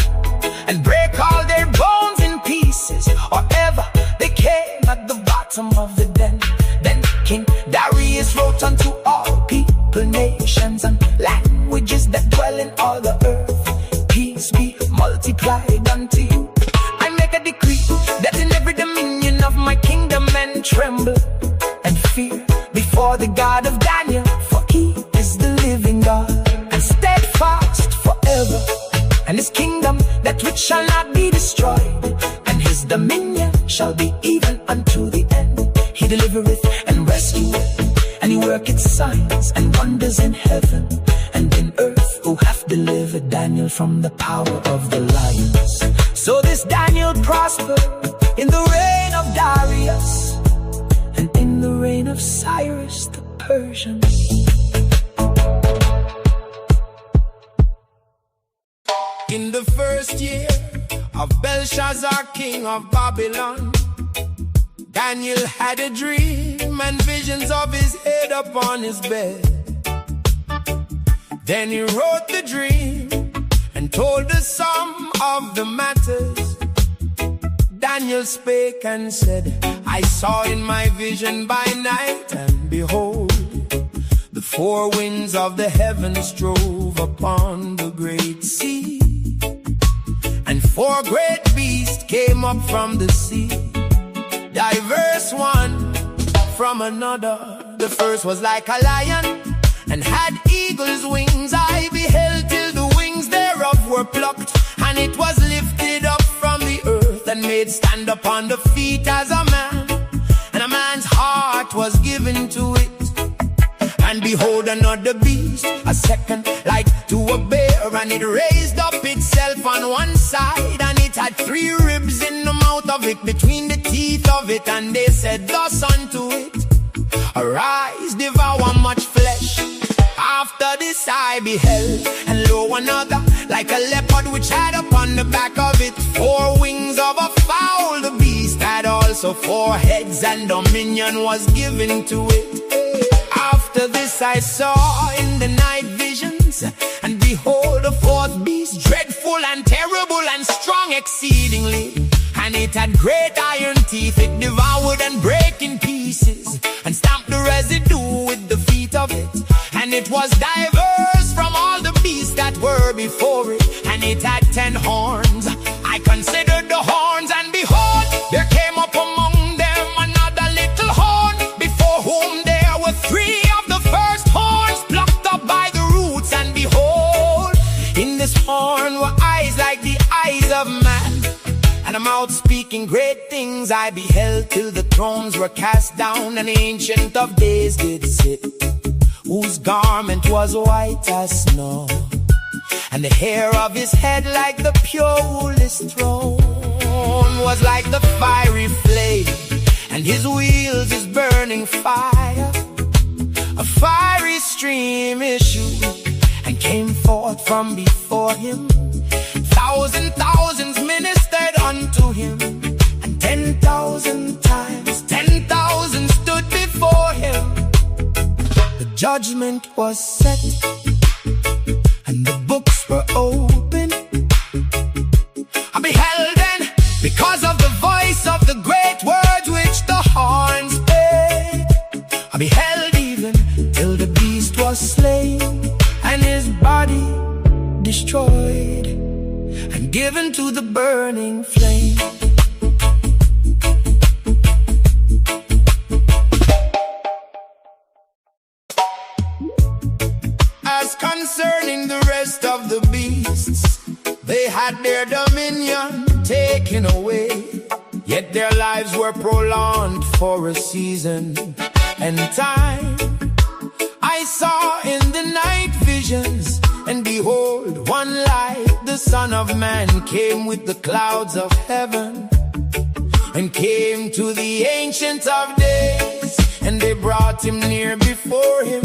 and break all their bones in pieces, or ever they came at the bottom of the den. Then King Darius wrote unto all people, nations, and languages that dwell in all the earth, peace be multiplied unto you. I make a decree that in every dominion of my kingdom men tremble and fear before the God of Daniel, for he is the living God, and steadfast forever, and his kingdom that which shall not be destroyed, and his dominion shall be even unto the end. He delivereth and rescueth, and he worketh signs and wonders in heaven and in earth, who hath delivered Daniel from the power of the lions. So this Daniel prospered in the reign of Darius, and in the reign of Cyrus the Persian. In the first year of Belshazzar, king of Babylon, Daniel had a dream and visions of his head upon his bed. Then he wrote the dream and told the sum of the matters. Daniel spake and said, I saw in my vision by night, and behold, the four winds of the heavens drove upon the great sea, and four great beasts came up from the sea, diverse one from another. The first was like a lion, and had eagle's wings. I beheld till the wings thereof were plucked, and it was lifted up from the earth, and made stand upon the feet as a man, and a man's heart was given to it. And behold, another beast, a second like to a bear, and it raised up itself on one side, and it had 3 ribs in the mouth of it, between the teeth of it. And they said thus unto it, Arise, devour much flesh. After this I beheld, and lo, another like a leopard, which had upon the back of it 4 wings of a fowl. The beast had also 4 heads, and dominion was given to it. After this I saw in the night visions, and behold, a 4th beast, dreadful and terrible and strong exceedingly, and it had great iron teeth. It devoured and brake in pieces, and stamped the residue with the feet of it. And it was diverse from all the beasts that were before it, and it had 10 horns. I considered the horns, and behold, there came up among them another little horn, before whom there were 3 of the first horns plucked up by the roots. And behold, in this horn were eyes like the eyes of man, and a mouth speaking great things. I beheld till the thrones were cast down, and the Ancient of Days did sit, whose garment was white as snow, and the hair of his head like the pure wool. His throne was like the fiery flame, and his wheels is burning fire. A fiery stream issued and came forth from before him. Thousands ministered unto him, and 10,000 times 10,000 stood before him. The judgment was set, and the books were open. I beheld then, because of the voice of the great words which the horn spake. I beheld even till the beast was slain, and his body destroyed and given to the burning flame. As concerning the rest of the beasts, they had their dominion taken away, yet their lives were prolonged for a season and time. I saw in the night visions, and behold, one like the Son of Man came with the clouds of heaven, and came to the Ancient of Days, and they brought him near before him.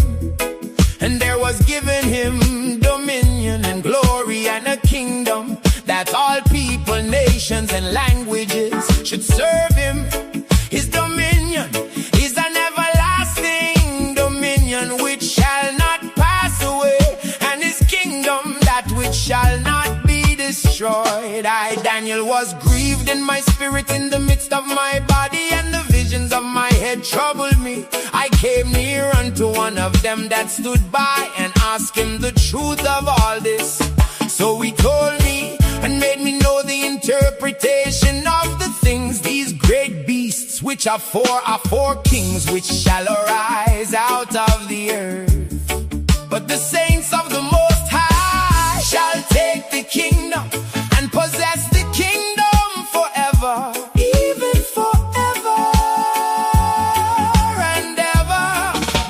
And there was given him dominion and glory and a kingdom, that all people, nations, and languages should serve him. His dominion is an everlasting dominion which shall not pass away, and his kingdom that which shall not be destroyed. I, Daniel, was grieved in my spirit in the midst of my body, and the visions of my head troubled me. I came near unto one of them that stood by, and asked him the truth of all this. So he told me, and made me know the interpretation of the things. These great beasts which are four kings, which shall arise out of the earth. But the saints of the Most High shall take the kingdom, and possess the kingdom forever, even forever and ever.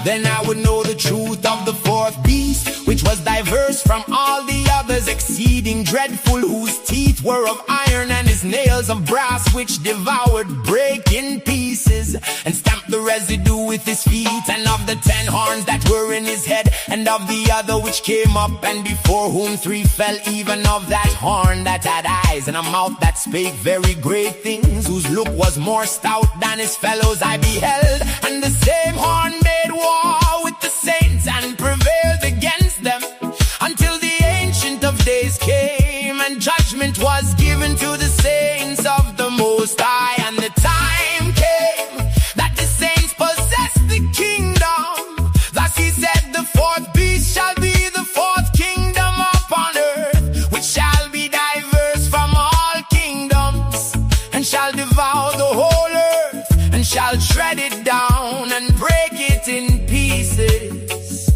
Then I would know the truth of the fourth beast, which was diverse from all the others, exceeding dreadful, whose teeth were of iron, and his nails of brass, which devoured, break in pieces, and stamped the residue with his feet. And of the 10 horns that were in his head, and of the other which came up, and before whom 3 fell, even of that horn that had eyes, and a mouth that spake very great things, whose look was more stout than his fellows I beheld. And the same horn made war with the saints, and prevailed against them, until the Ancient of Days came, and judgment was given to the saints of the Most High. And the time came that the saints possessed the kingdom. Thus he said, the fourth beast shall be the fourth kingdom upon earth, which shall be diverse from all kingdoms, and shall devour the whole earth, and shall tread it down, and break it in pieces.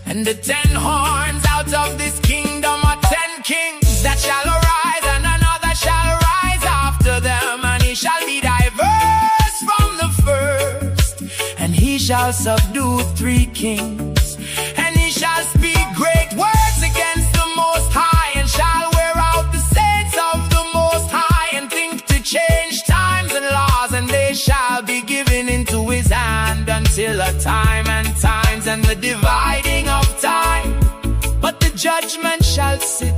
And the 10 horns out of this kingdom are 10 kings that shall arise, and another shall rise after them, and he shall be diverse from the first. And he shall subdue 3 kings, and he shall speak great words against the Most High, and shall wear out the saints of the Most High, and think to change times and laws, and they shall be given into his hand until a time and times, and the dividing of time. But the judgment shall sit,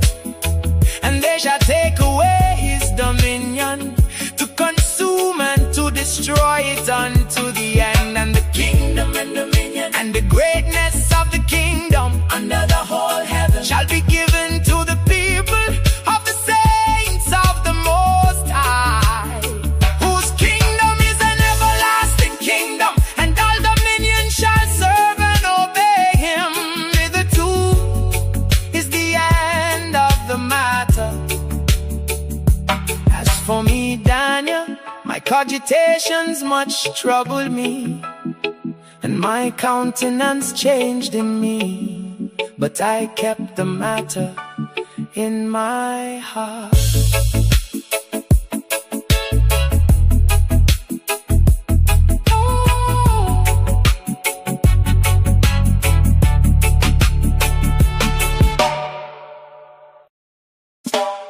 and they shall take away his dominion, to consume and to destroy it unto the end. And the kingdom and dominion, and the greatness of the kingdom under the whole heaven, shall be given to the people of the saints of the Most High, whose kingdom is an everlasting kingdom, and all dominion shall serve and obey him. Hitherto is the end of the matter. As for me, Daniel, my cogitations much troubled me, and my countenance changed in me, but I kept the matter in my heart.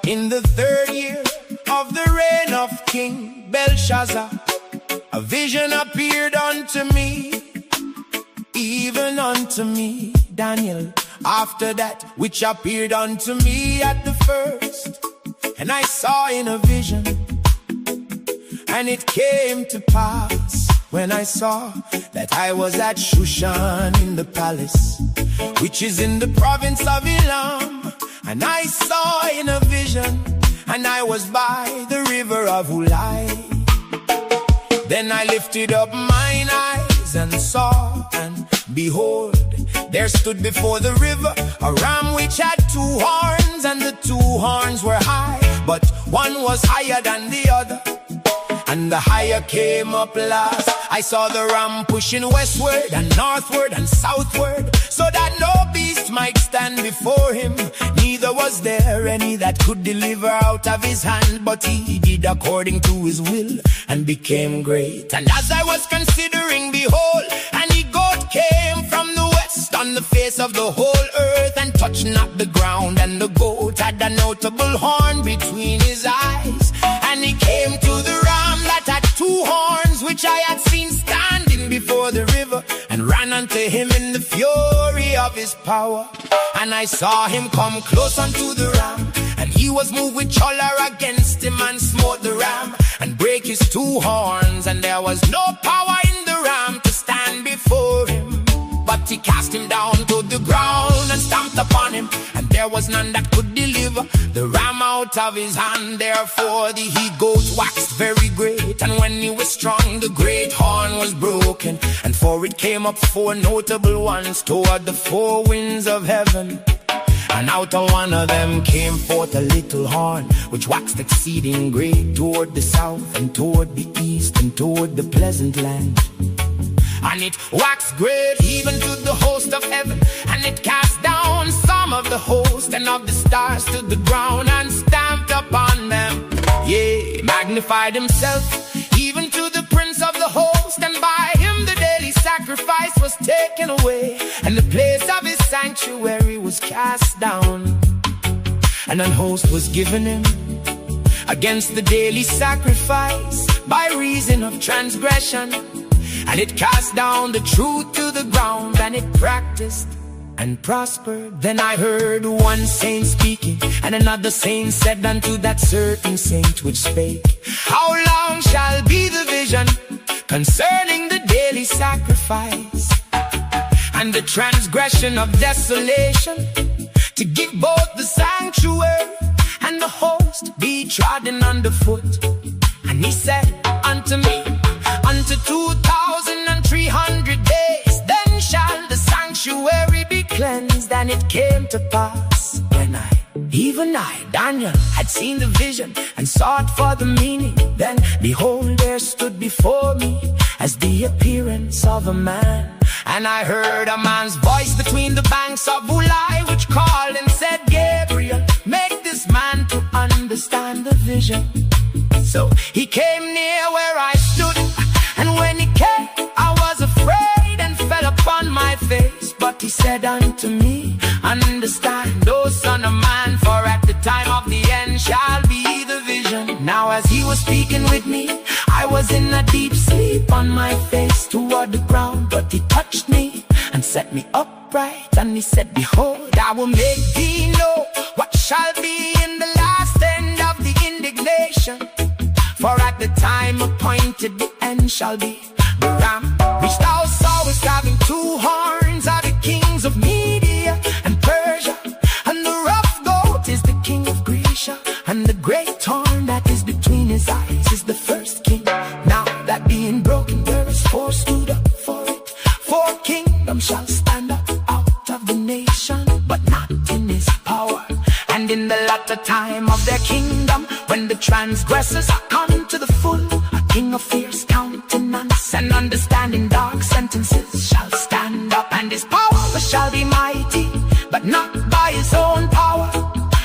In the 3rd year of the reign of King Belshazzar, a vision appeared unto me, even unto me, Daniel, after that which appeared unto me at the first. And I saw in a vision, and it came to pass, when I saw that I was at Shushan in the palace, which is in the province of Elam. And I saw in a vision, and I was by the river of Ulai. Then I lifted up mine eyes and saw, and behold, there stood before the river a ram which had 2 horns, and the 2 horns were high, but one was higher than the other, and the higher came up last. I saw the ram pushing westward and northward and southward, so that no beast that might stand before him. Neither was there any that could deliver out of his hand, but he did according to his will and became great. And as I was considering, behold, an goat came from the west on the face of the whole earth, and touched not the ground. And the goat had a notable horn between his eyes. And he came to the ram that had two horns, which I had seen standing before the river, and ran unto him in the fury of his power. And I saw him come close unto the ram, and he was moved with choler against him, and smote the ram, and brake his two horns. And there was no power in the ram to stand before him, but he cast him down to the ground and stamped upon him, and there was none that could deliver the ram out of his hand. Therefore the he-goat waxed very great, and when he was strong, the great horn was broken. And for it came up four notable ones toward the four winds of heaven. And out of one of them came forth a little horn, which waxed exceeding great toward the south, and toward the east, and toward the pleasant land. And it waxed great even to the host of heaven, and it cast down some of the host and of the stars to the ground, and stamped upon them. Yea, magnified himself even to the prince of the host, and by him the daily sacrifice was taken away, and the place of his sanctuary was cast down. And an host was given him against the daily sacrifice by reason of transgression. And it cast down the truth to the ground, and it practiced and prospered. Then I heard one saint speaking, and another saint said unto that certain saint which spake, How long shall be the vision concerning the daily sacrifice, and the transgression of desolation, to give both the sanctuary and the host be trodden underfoot? And he said unto me, Unto 2,300 days, then shall the sanctuary be cleansed. And it came to pass, when even I, Daniel, had seen the vision and sought for the meaning, then behold, there stood before me as the appearance of a man. And I heard a man's voice between the banks of Ulai, which called and said, Gabriel, make this man to understand the vision. So he came near where I stood, and when he came, I was afraid and fell upon my face. But he said unto me, Understand, O son of man, for at the time of the end shall be the vision. Now as he was speaking with me, I was in a deep sleep on my face toward the ground. But he touched me and set me upright, and he said, Behold, I will make thee know what shall be in the last end of the indignation. For at the time appointed the end shall be. The ram which thou sawest having two horns are the kings of Media and Persia, and the rough goat is the king of Grecia, and the great horn that is between his eyes is the first king. Now that being broken, there is four stood up for it. Four kingdoms shall stand up out of the nation, but not in his power. And in the latter time of their kingdom, when the transgressors are come to the full, a king of fierce countenance and understanding dark sentences shall stand up, and his power shall be mighty, but not by his own power.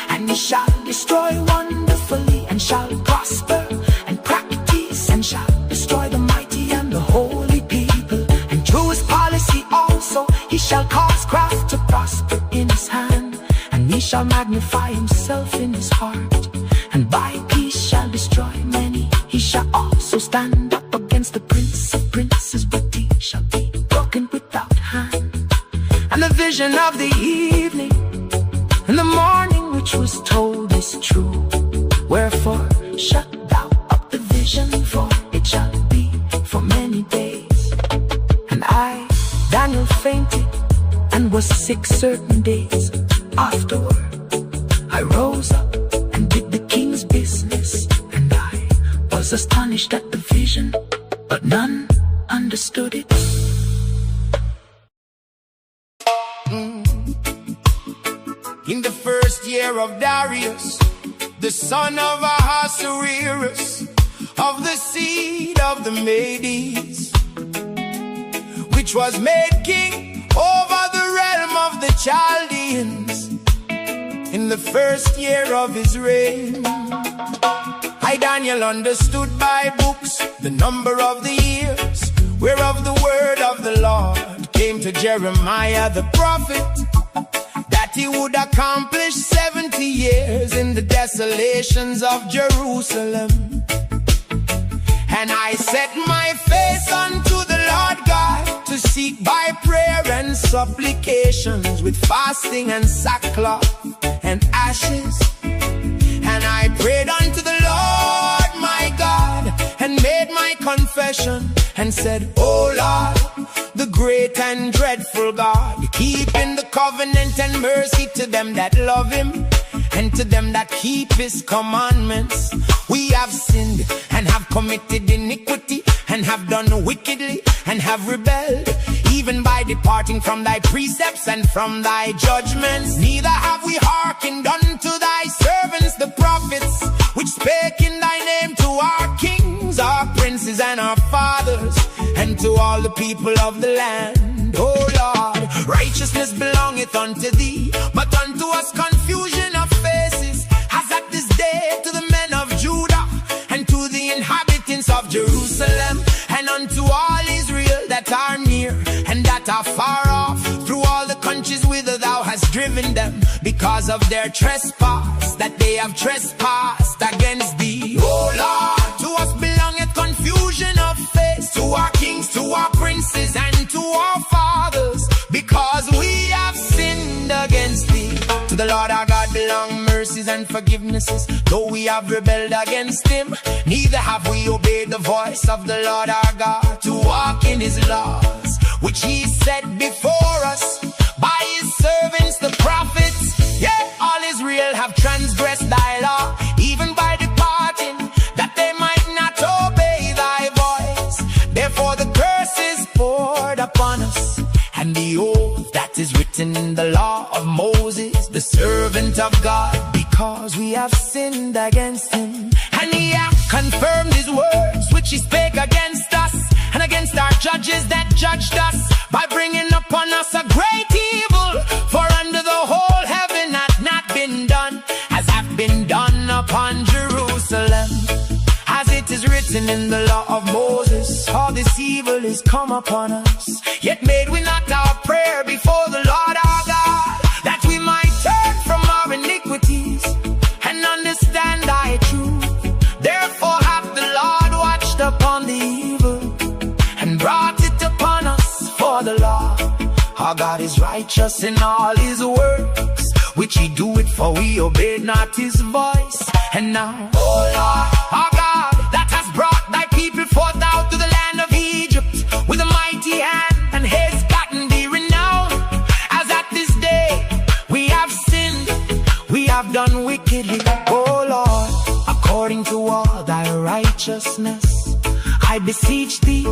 And he shall destroy wonderfully, and shall prosper and practice, and shall destroy the mighty and the holy people. And through his policy also he shall cause craft to prosper in his hand, and he shall magnify himself in his heart, and by peace shall destroy many. He shall also stand up against the prince of princes, but he shall be broken without hand. And the vision of the evening and the morning which was told is true. Wherefore shut thou up the vision, for it shall be for many days. And I, Daniel, fainted and was sick certain days. Afterward I rose up and did the king's business, and I was astonished at the vision, but none understood it. In the first year of Darius, the son of Ahasuerus, of the seed of the Medes, which was made king over the realm of the Chaldeans in the first year of his reign. I, Daniel, understood by books the number of the years whereof the word of the Lord came to Jeremiah the prophet, that he would accomplish 70 years in the desolations of Jerusalem. And I set my face unto the Lord God to seek by prayer and supplications with fasting and sackcloth and ashes. And I prayed unto the Lord my God and made my confession and said, O Lord, the great and dreadful God, keeping the covenant and mercy to them that love him and to them that keep his commandments. We have sinned and have committed iniquity and have done wickedly and have rebelled, even by departing from thy precepts and from thy judgments. Neither have we hearkened unto thy servants the prophets, which spake in thy name to our kings, our princes, and our fathers, and to all the people of the land. O Lord, righteousness belongeth unto thee, but unto us confusion of faces, as at this day to the men of Judah, and to the inhabitants of Jerusalem, and unto all Israel that are near and that are far off, through all the countries whither thou hast driven them, because of their trespass that they have trespassed against thee. O Lord, to us belongeth confusion of face, to our kings, to our princes, and to our fathers, because we have sinned against thee. To the Lord our God belong mercies and forgivenesses, though we have rebelled against him. Neither have we obeyed the voice of the Lord our God, to walk in his laws, which he set before us by his servants the prophets. Yet all Israel have transgressed thy law, even by departing, that they might not obey thy voice. Therefore the curse is poured upon us, and the oath that is written in the law of Moses, the servant of God, because we have sinned against him. And he hath confirmed his words which he spake against us, and against our judges that judged us, by bringing upon us a great evil. For under the whole heaven hath not been done as hath been done upon Jerusalem. As it is written in the law of Moses, all this evil is come upon us. Yet made we not our prayer before the Lord our God, that we might turn from our iniquities and understand thy truth. Therefore hath the Lord watched upon the evil and brought it upon us. For the Lord our God is righteous in all his works, which he doeth, for we obeyed not his voice. And now, O Lord our God, that has brought thy people forth out to the land of Egypt with a mighty hand, and has gotten thee renown, as at this day we have sinned, we have done wickedly. O Lord, according to all thy righteousness, I beseech thee,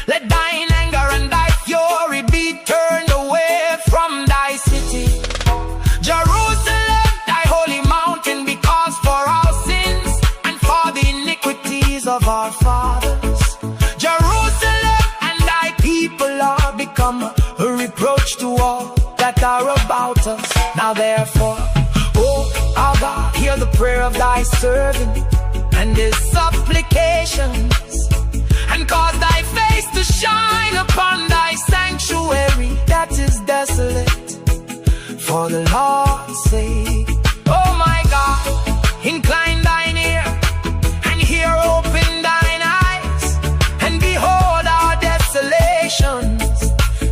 let thine anger and thy fury be turned away from thy city, Jerusalem, thy holy mountain, because for our sins and for the iniquities of our fathers, Jerusalem and thy people are become a reproach to all that are about us. Now therefore, O our God, hear the prayer of thy servant and his supplications, and cause thy face to shine upon thy sanctuary that is desolate, for the Lord's sake. Oh my God, incline thine ear and hear, open thine eyes, and behold our desolations,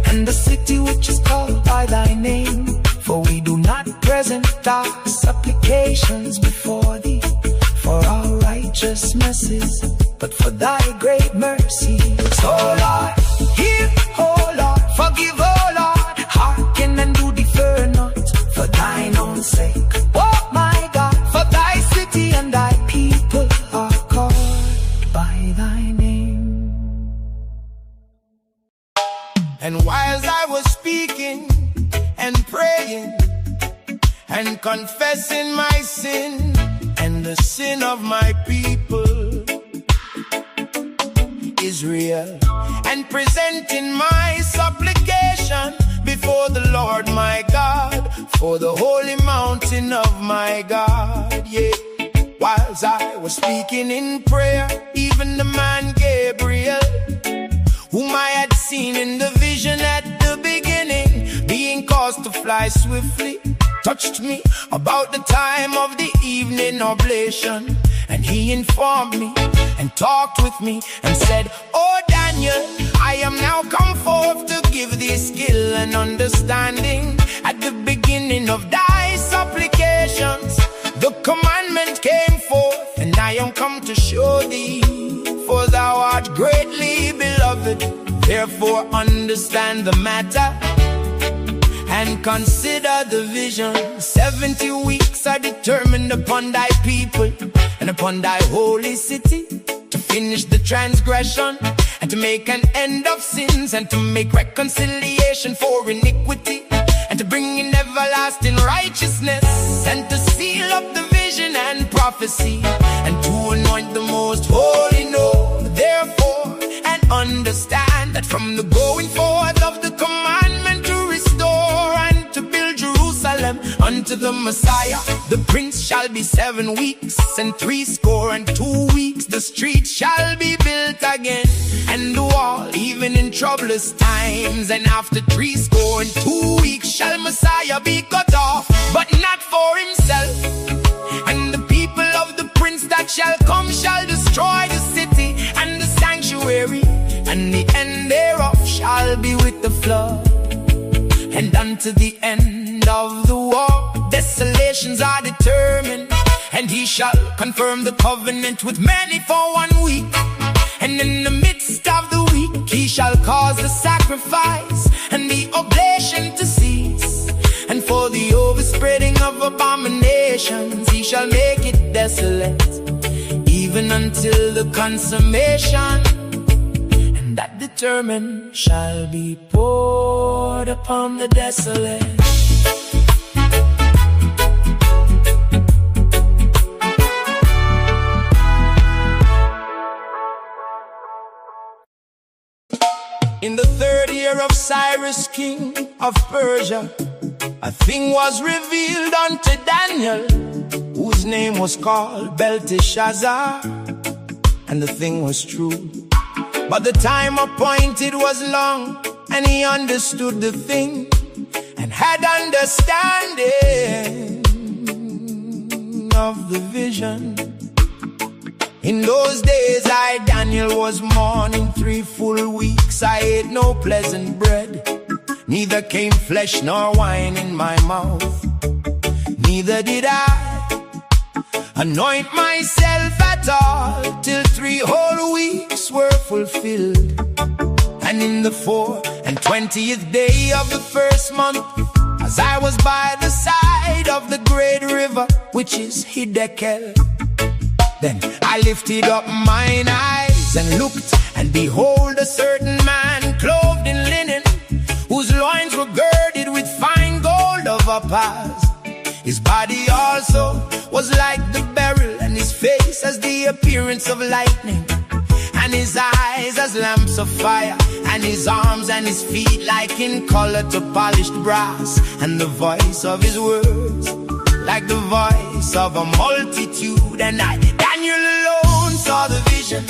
and the city which is called by thy name. For we do not present our supplications before thee for our righteousnesses, but for thy great mercy. So Lord, hear, oh Lord, forgive, oh Lord, hearken and do defer not, for thine own sake. Oh my God, for thy city and thy people are called by thy name. And whilst I was speaking and praying and confessing my sin and the sin of my people Israel, and presenting my supplication before the Lord my God, for the holy mountain of my God, yeah. Whilst I was speaking in prayer, even the man Gabriel, whom I had seen in the vision at the beginning, being caused to fly swiftly, touched me about the time of the evening oblation. And he informed me and talked with me and said, "Oh Daniel, I am now come forth to give thee skill and understanding. At the beginning of thy supplications, the commandment came forth, and I am come to show thee, for thou art greatly beloved. Therefore understand the matter and consider the vision. 70 weeks are determined upon thy people and upon thy holy city, to finish the transgression and to make an end of sins, and to make reconciliation for iniquity, and to bring in everlasting righteousness, and to seal up the vision and prophecy, and to anoint the most holy. Know therefore and understand that from the going forth of the commandment to restore and to build Jerusalem unto the Messiah, the prince shall be 7 weeks and 62 weeks. The street shall be built again, and the wall even in troublous times. And after 62 weeks shall Messiah be cut off, but not for himself. And the people of the prince that shall come shall destroy the city and the sanctuary, and the end thereof shall be with the flood. And unto the end of the war, desolations are determined, and he shall confirm the covenant with many for 1 week. And in the midst of the week he shall cause the sacrifice and the oblation to cease, and for the overspreading of abominations he shall make it desolate, even until the consummation. And that determined shall be poured upon the desolate. In the 3rd year of Cyrus, king of Persia, a thing was revealed unto Daniel, whose name was called Belshazzar. And the thing was true, but the time appointed was long, and he understood the thing and had understanding of the vision. In those days I, Daniel, was mourning 3 full weeks. I ate no pleasant bread, neither came flesh nor wine in my mouth. Neither did I anoint myself at all, till 3 whole weeks were fulfilled. And in the 24th day of the 1st month, as I was by the side of the great river, which is Hiddekel, then I lifted up mine eyes and looked, and behold, a certain man clothed in linen, whose loins were girded with fine gold of Uphaz. His body also was like the beryl, and his face as the appearance of lightning, and his eyes as lamps of fire, and his arms and his feet like in color to polished brass, and the voice of his words like the voice of a multitude. And I, Daniel, alone saw the vision,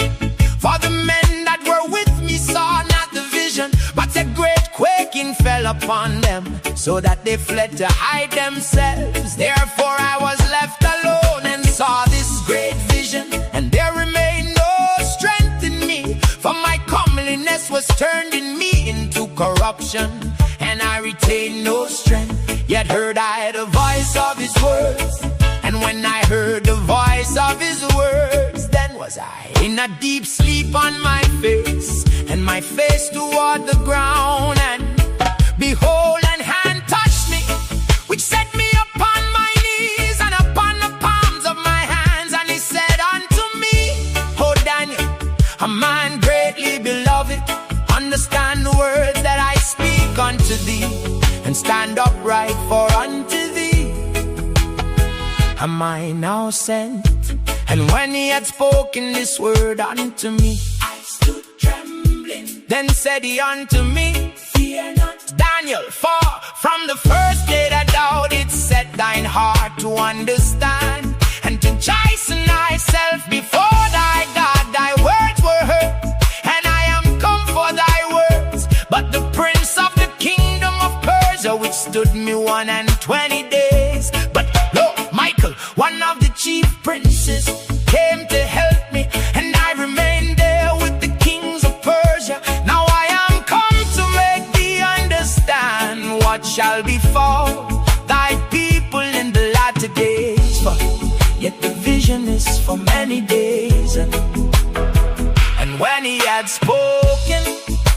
for the men that were with me saw not the vision, but a great quaking fell upon them, so that they fled to hide themselves. Therefore I was left alone and saw this great vision, and there remained no strength in me, for my comeliness was turned in me into corruption, and I retained no strength. Yet heard I the voice of his words, and when I heard the voice of his words, then was I in a deep sleep on my face, and my face toward the ground. And behold, an hand touched me, which set me upon my knees and upon the palms of my hands. And he said unto me, O Daniel, a man greatly beloved, understand the words that I speak unto thee, and stand upright for unto thee am I now sent. And when he had spoken this word unto me, I stood trembling. Then said he unto me, fear not, Daniel. Daniel, for from the first day that thou didst set thine heart to understand, and to chasten thyself before thy God, thy words were heard, and I am come for thy words. But the prince of the kingdom of Persia withstood me 120 days. But lo, Michael, one of the chief princes, came to help me, and I remained there with the kings of Persia. Now I am come to make thee understand what shall befall thy people in the latter days. For yet the vision is for many days. And when he had spoken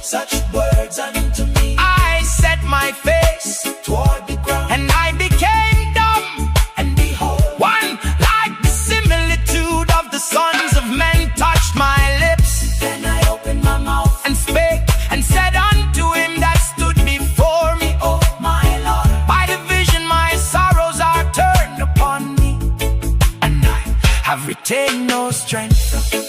such words unto me, I set my face toward the ground, and I became dumb. And behold, one like the similitude of the sons of men touched my lips. Then I opened my mouth and spake, and said unto him that stood before me, O my Lord, by the vision my sorrows are turned upon me, and I have retained no strength.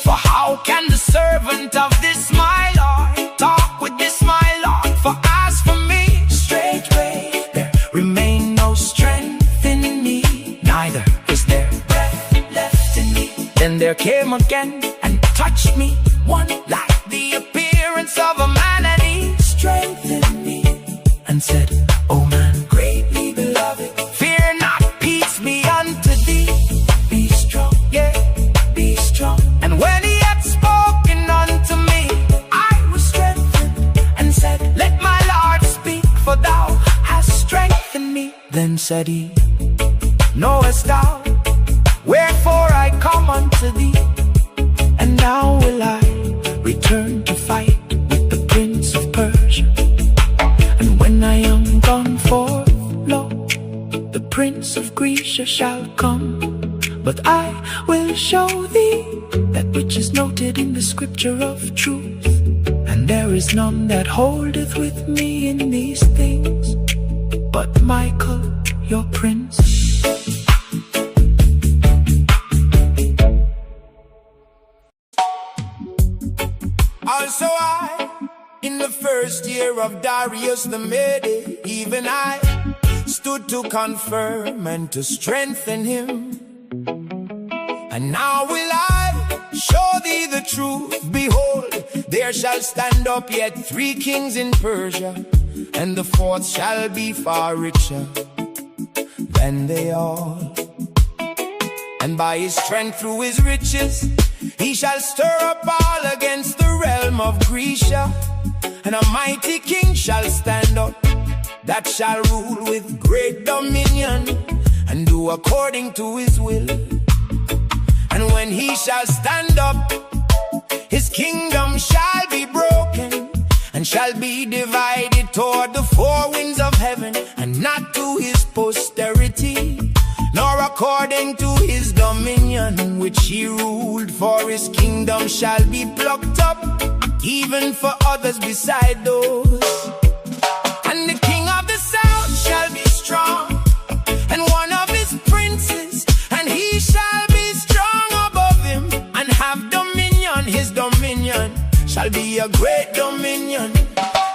For how can the servant of this my Lord talk with this my Lord? For as for me, straightway there remained no strength in me, neither is there breath left in me. Then there came again and touched me one like the appearance of a man, and he strengthened me and said, O man, greatly beloved, fear not, peace be unto thee. Be strong, yeah, be strong. And when he had spoken unto me, I was strengthened, and said, Let my Lord speak, for thou hast strengthened me. Then said he, Knowest thou wherefore I come unto thee? And now will I return to fight with the prince of Persia. And when I am gone forth, lo, the prince of Grecia shall come. But I will show thee that which is noted in the scripture of truth. And there is none that holdeth with me in these things, but Michael, your prince. Also I, in the first year of Darius the Mede, even I stood to confirm and to strengthen him. And now will I show thee the truth. Behold, there shall stand up yet 3 kings in Persia, and the 4th shall be far richer than they all. And by his strength through his riches, he shall stir up all against the realm of Grecia. And a mighty king shall stand up, that shall rule with great dominion, and do according to his will. And when he shall stand up, his kingdom shall be broken, and shall be divided toward the 4 winds of heaven, and not to his posterity, nor according to his dominion which he ruled. For his kingdom shall be plucked up, even for others beside those. And the king of the south shall be strong, and one of his princes, and he shall be strong above him, and have dominion. His dominion shall be a great dominion.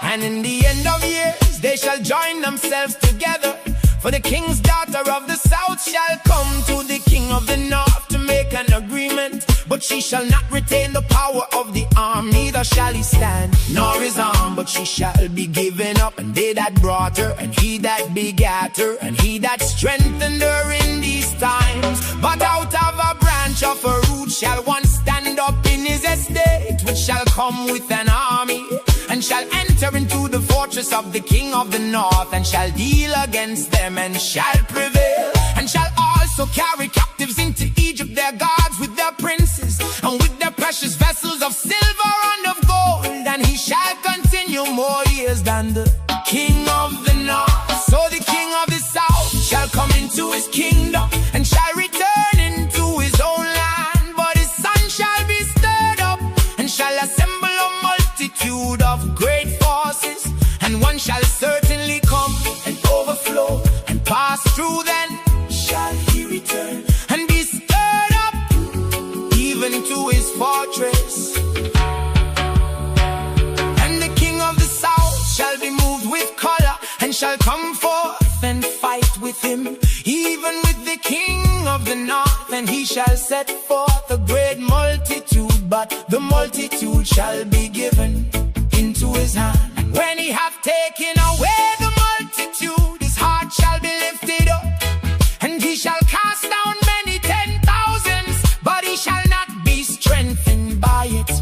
And in the end of years they shall join themselves together. For the king's daughter of the south shall come to the king of the north to make an agreement. But she shall not retain the power of the arm, neither shall he stand, nor his arm, but she shall be given up. And they that brought her, and he that begat her, and he that strengthened her in these times. But out of a branch of a root shall one stand up in his estate, which shall come with an army, and shall enter into the fortress of the king of the north, and shall deal against them, and shall prevail, and shall also carry captives into Egypt their gods with their princes, and with their precious vessels of silver and of gold. And he shall continue more years than the king of the north. So the king of the south shall come into his kingdom, and shall return into his own land. But his son shall be stirred up, and shall assemble a multitude of great forces, and one shall certainly come and overflow and pass through. Then shall he return and be stirred up even to his fortress. And the king of the south shall be moved with color, and shall come forth and fight with him, even with the king of the north. And he shall set forth a great multitude, but the multitude shall be given into his hand. And when he hath taken away the multitude, his heart shall be lifted up, and he shall cast down many 10,000s, but he shall not be strengthened by it.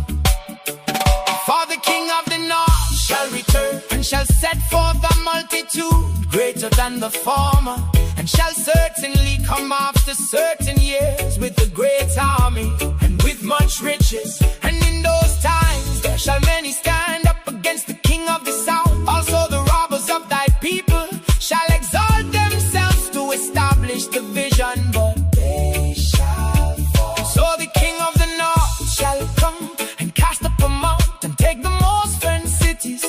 For the king of the north shall return, and shall set forth a multitude greater than the former, and shall certainly come after certain years with a great army and with much riches. And in those times there shall many stand up against the king of the south. Also the robbers of thy people shall exalt themselves to establish the vision, but they shall fall. So the king of the north shall come and cast up a mount and take the most fenced cities,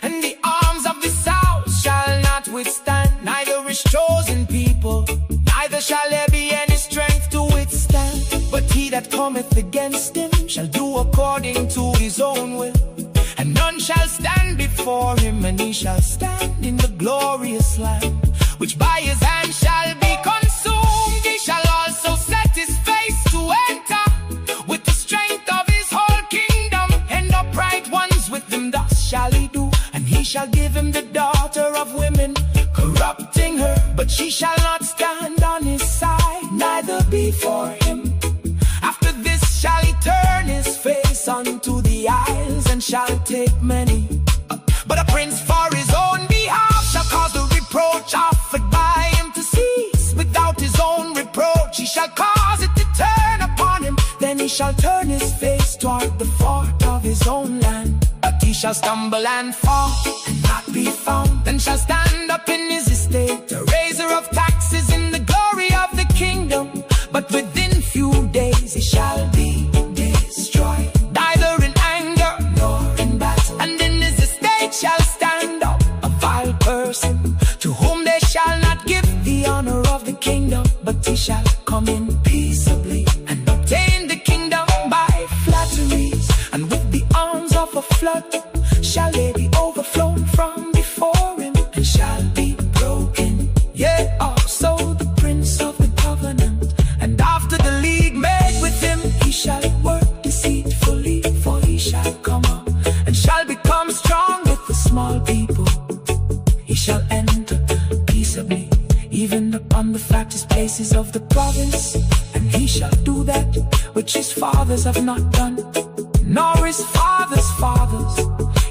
and the arms of the south shall not withstand, neither his chosen people, neither shall there be any strength to withstand. But he that cometh against him shall do according to his own will, and none shall stand before him. And he shall stand in the glorious land, which by his hand shall be consumed. He shall also set his face to enter with the strength of his whole kingdom, and upright ones with him thus shall he do. And he shall give him the daughter of women, corrupting her, but she shall not stand on his side, neither before him. After this shall he turn his face unto the isles, and shall take many. But a prince for his own behalf shall cause the reproach offered by him to cease. Without his own reproach he shall cause it to turn upon him. Then he shall turn his face toward the fort of his own land. But he shall stumble and fall and not be found. Then shall stand up in his estate a raiser of taxes in the glory of the kingdom. But within few days he shall be destroyed, neither in anger nor in battle. And in his estate shall stand up a vile person, to whom they shall not give the honor of the kingdom, but he shall come in peaceably and obtain the kingdom by flatteries. And with the arms of a flood shall they be overflown from before him, and shall be broken. Yea, also the prince of the covenant, and after the league made with him, he shall work deceitfully, for he shall come up and shall become strong with the small people. He shall enter peaceably, even upon the fattest places of the province. And he shall do that which his fathers have not done, nor his fathers' fathers.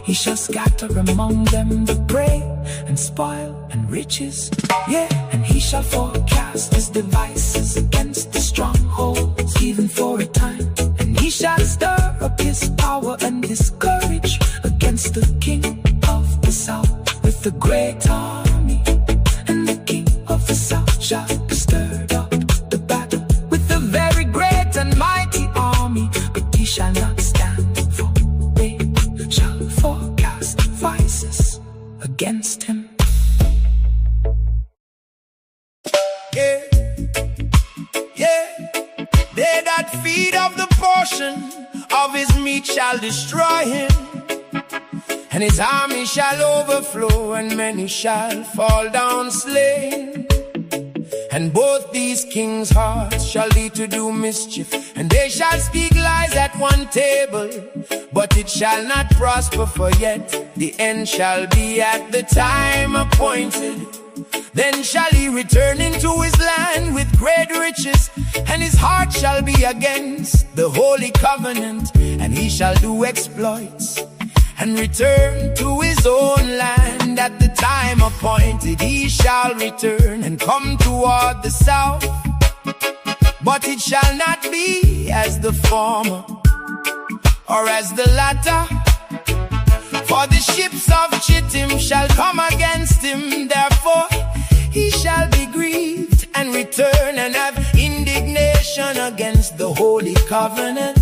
He shall scatter among them the prey and spoil and riches. Yeah, and he shall forecast his devices against the strongholds, even for a time. And he shall stir up his power and his courage against the king of the south with the great army. And the king of the south shall be stirred up to battle with a very great and mighty army. But he shall not stand, for they shall forecast devices against him. Yeah, yeah. They that feed of the portion of his meat shall destroy him, and his army shall overflow, and many shall fall down slain. And both these kings' hearts shall lead to do mischief, and they shall speak lies at one table. But it shall not prosper, for yet the end shall be at the time appointed. Then shall he return into his land with great riches, and his heart shall be against the holy covenant. And he shall do exploits and return to his own land. At the time appointed he shall return and come toward the south. But it shall not be as the former or as the latter. For the ships of Chittim shall come against him. Therefore he shall be grieved and return and have indignation against the holy covenant.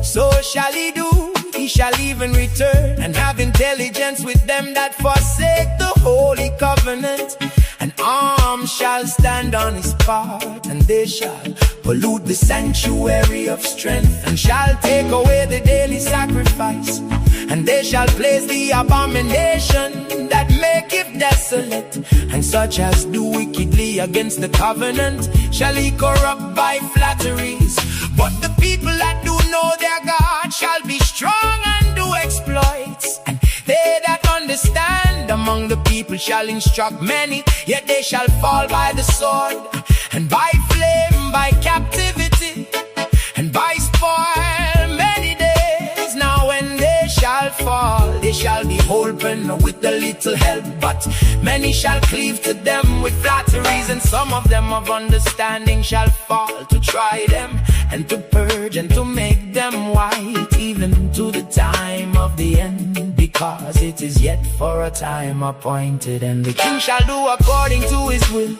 So shall he do, he shall even return and have intelligence with them that forsake the holy covenant. An arm shall stand on his part, and they shall pollute the sanctuary of strength, and shall take away the daily sacrifice, And they shall place the abomination that maketh desolate, and such as do wickedly against the covenant shall he corrupt by flatteries. But the people that do know their God shall be strong and do exploits, and they that understand among the people shall instruct many. Yet they shall fall by the sword, and by flame, by captivity, and by spoil many days. Now when they shall fall, they shall be holpen with a little help, but many shall cleave to them with flatteries, and some of them of understanding shall fall to try them, and to purge and to make them white, even to the time of the end, because it is yet for a time appointed. And the king shall do according to his will,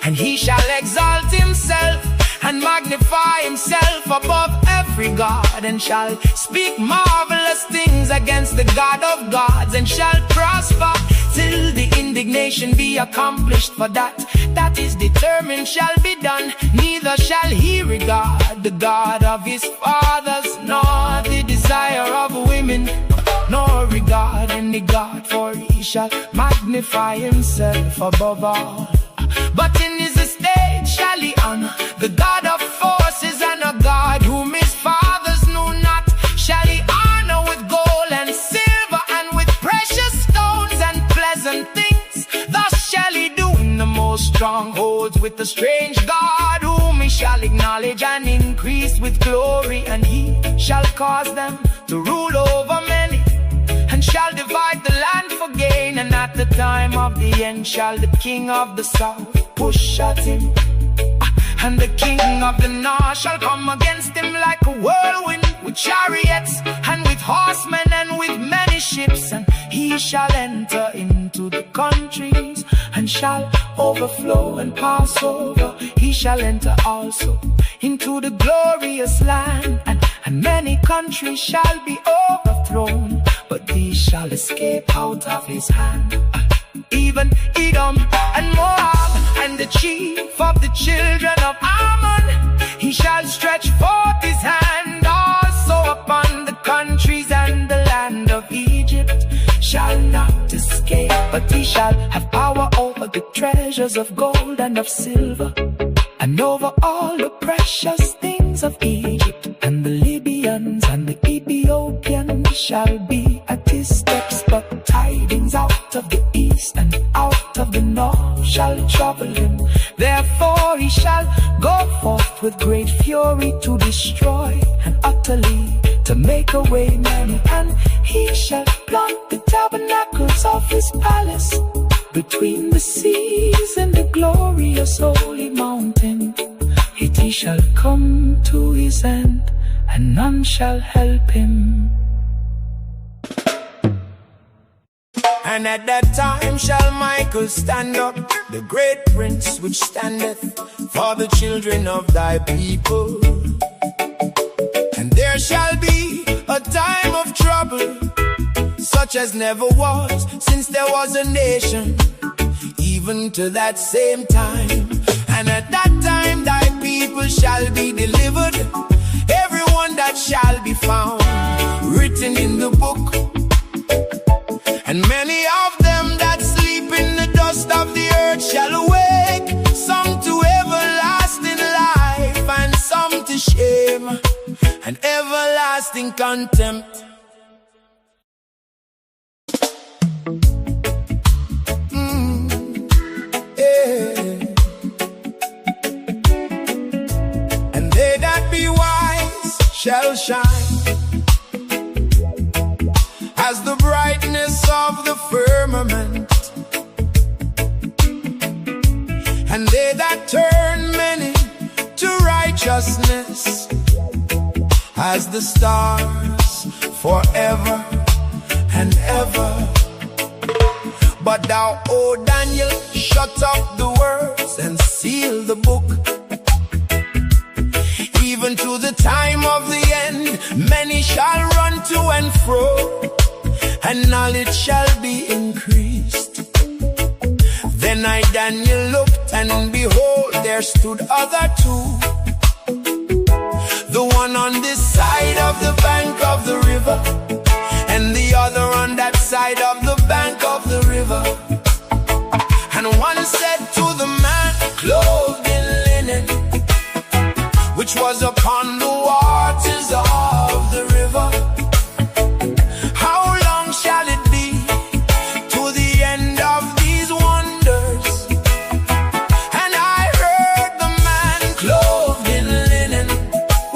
and he shall exalt himself and magnify himself above every god, and shall speak marvelous things against the God of gods, and shall prosper till the indignation be accomplished. For that is determined shall be done. Neither shall he regard the God of his fathers, nor the desire of women, nor regard any God, for he shall magnify himself above all. But in his estate shall he honor the God of forces, and a God whom his fathers knew not shall he honor with gold and silver, and with precious stones and pleasant things. Thus shall he do in the most strongholds with a strange God, whom he shall acknowledge and increase with glory. And he shall cause them to rule over many, and shall divide the land for gain. And at the time of the end shall the king of the south push at him, and the king of the north shall come against him like a whirlwind, with chariots and with horsemen and with many ships. And he shall enter into the countries, and shall overflow and pass over. He shall enter also into the glorious land, and many countries shall be overthrown, but these shall escape out of his hand. Even Edom and Moab, and the chief of the children of Ammon, he shall stretch forth his hand also upon the countries, and the land of Egypt shall not escape, but he shall have power over the treasures of gold and of silver, and over all the precious things of Egypt. And the Libyans and the Ethiopians shall be at his steps, but tidings out of the east and out of the north shall trouble him. Therefore he shall go forth with great fury to destroy, and utterly to make away many. And he shall plant the tabernacles of his palace between the seas and the glorious holy mountain. Yet he shall come to his end, and none shall help him. And at that time shall Michael stand up, the great prince which standeth for the children of thy people. And there shall be a time of trouble, such as never was since there was a nation, even to that same time. And at that time thy people shall be delivered, everyone that shall be found written in the book. And many of them that sleep in the dust of the earth shall awake, some to everlasting life, and some to shame and everlasting contempt. And they that be wise shall shine as the brightness of the firmament, and they that turn many to righteousness as the stars forever and ever. But thou, O Daniel, shut up the words and seal the book, even to the time of the end. Many shall run to and fro, and knowledge shall be increased. Then I, Daniel, looked, and behold, there stood other two, the one on this side of the bank of the river, and the side of the bank of the river. And one said to the man clothed in linen, which was upon the waters of the river, how long shall it be to the end of these wonders? And I heard the man clothed in linen,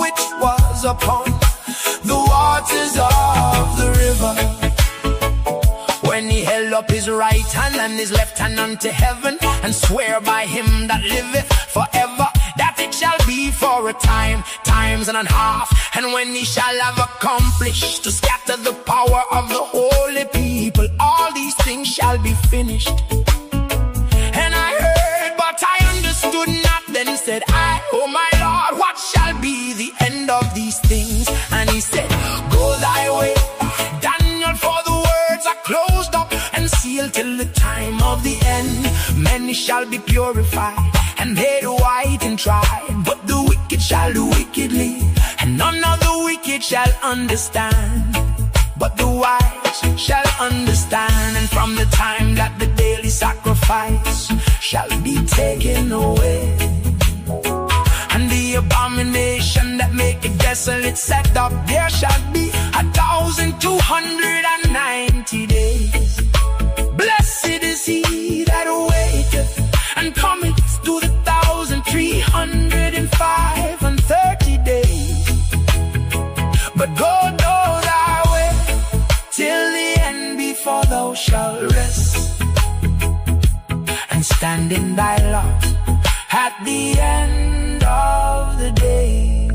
which was upon the waters of the river, when he held up his right hand and his left hand unto heaven, and swear by him that liveth forever, that it shall be for a time, times and a half, and when he shall have accomplished to scatter the power of the holy people, all these things shall be finished. And I heard, but I understood not. Then said I, oh my Lord, what shall be the end of these things? And he said, go thy way, Daniel, for the words are closed up and sealed till the time of the end. Many shall be purified and made white and tried, but the wicked shall do wickedly, and none of the wicked shall understand, but the wise shall understand. And from the time that the daily sacrifice shall be taken away, and the abomination that make it desolate set up, there shall be 1,290 days. Blessed is he that waiteth and cometh to the 1,305 and 30 days. But go thy way till the end, before thou shalt rest, and stand in thy lot at the end of the day.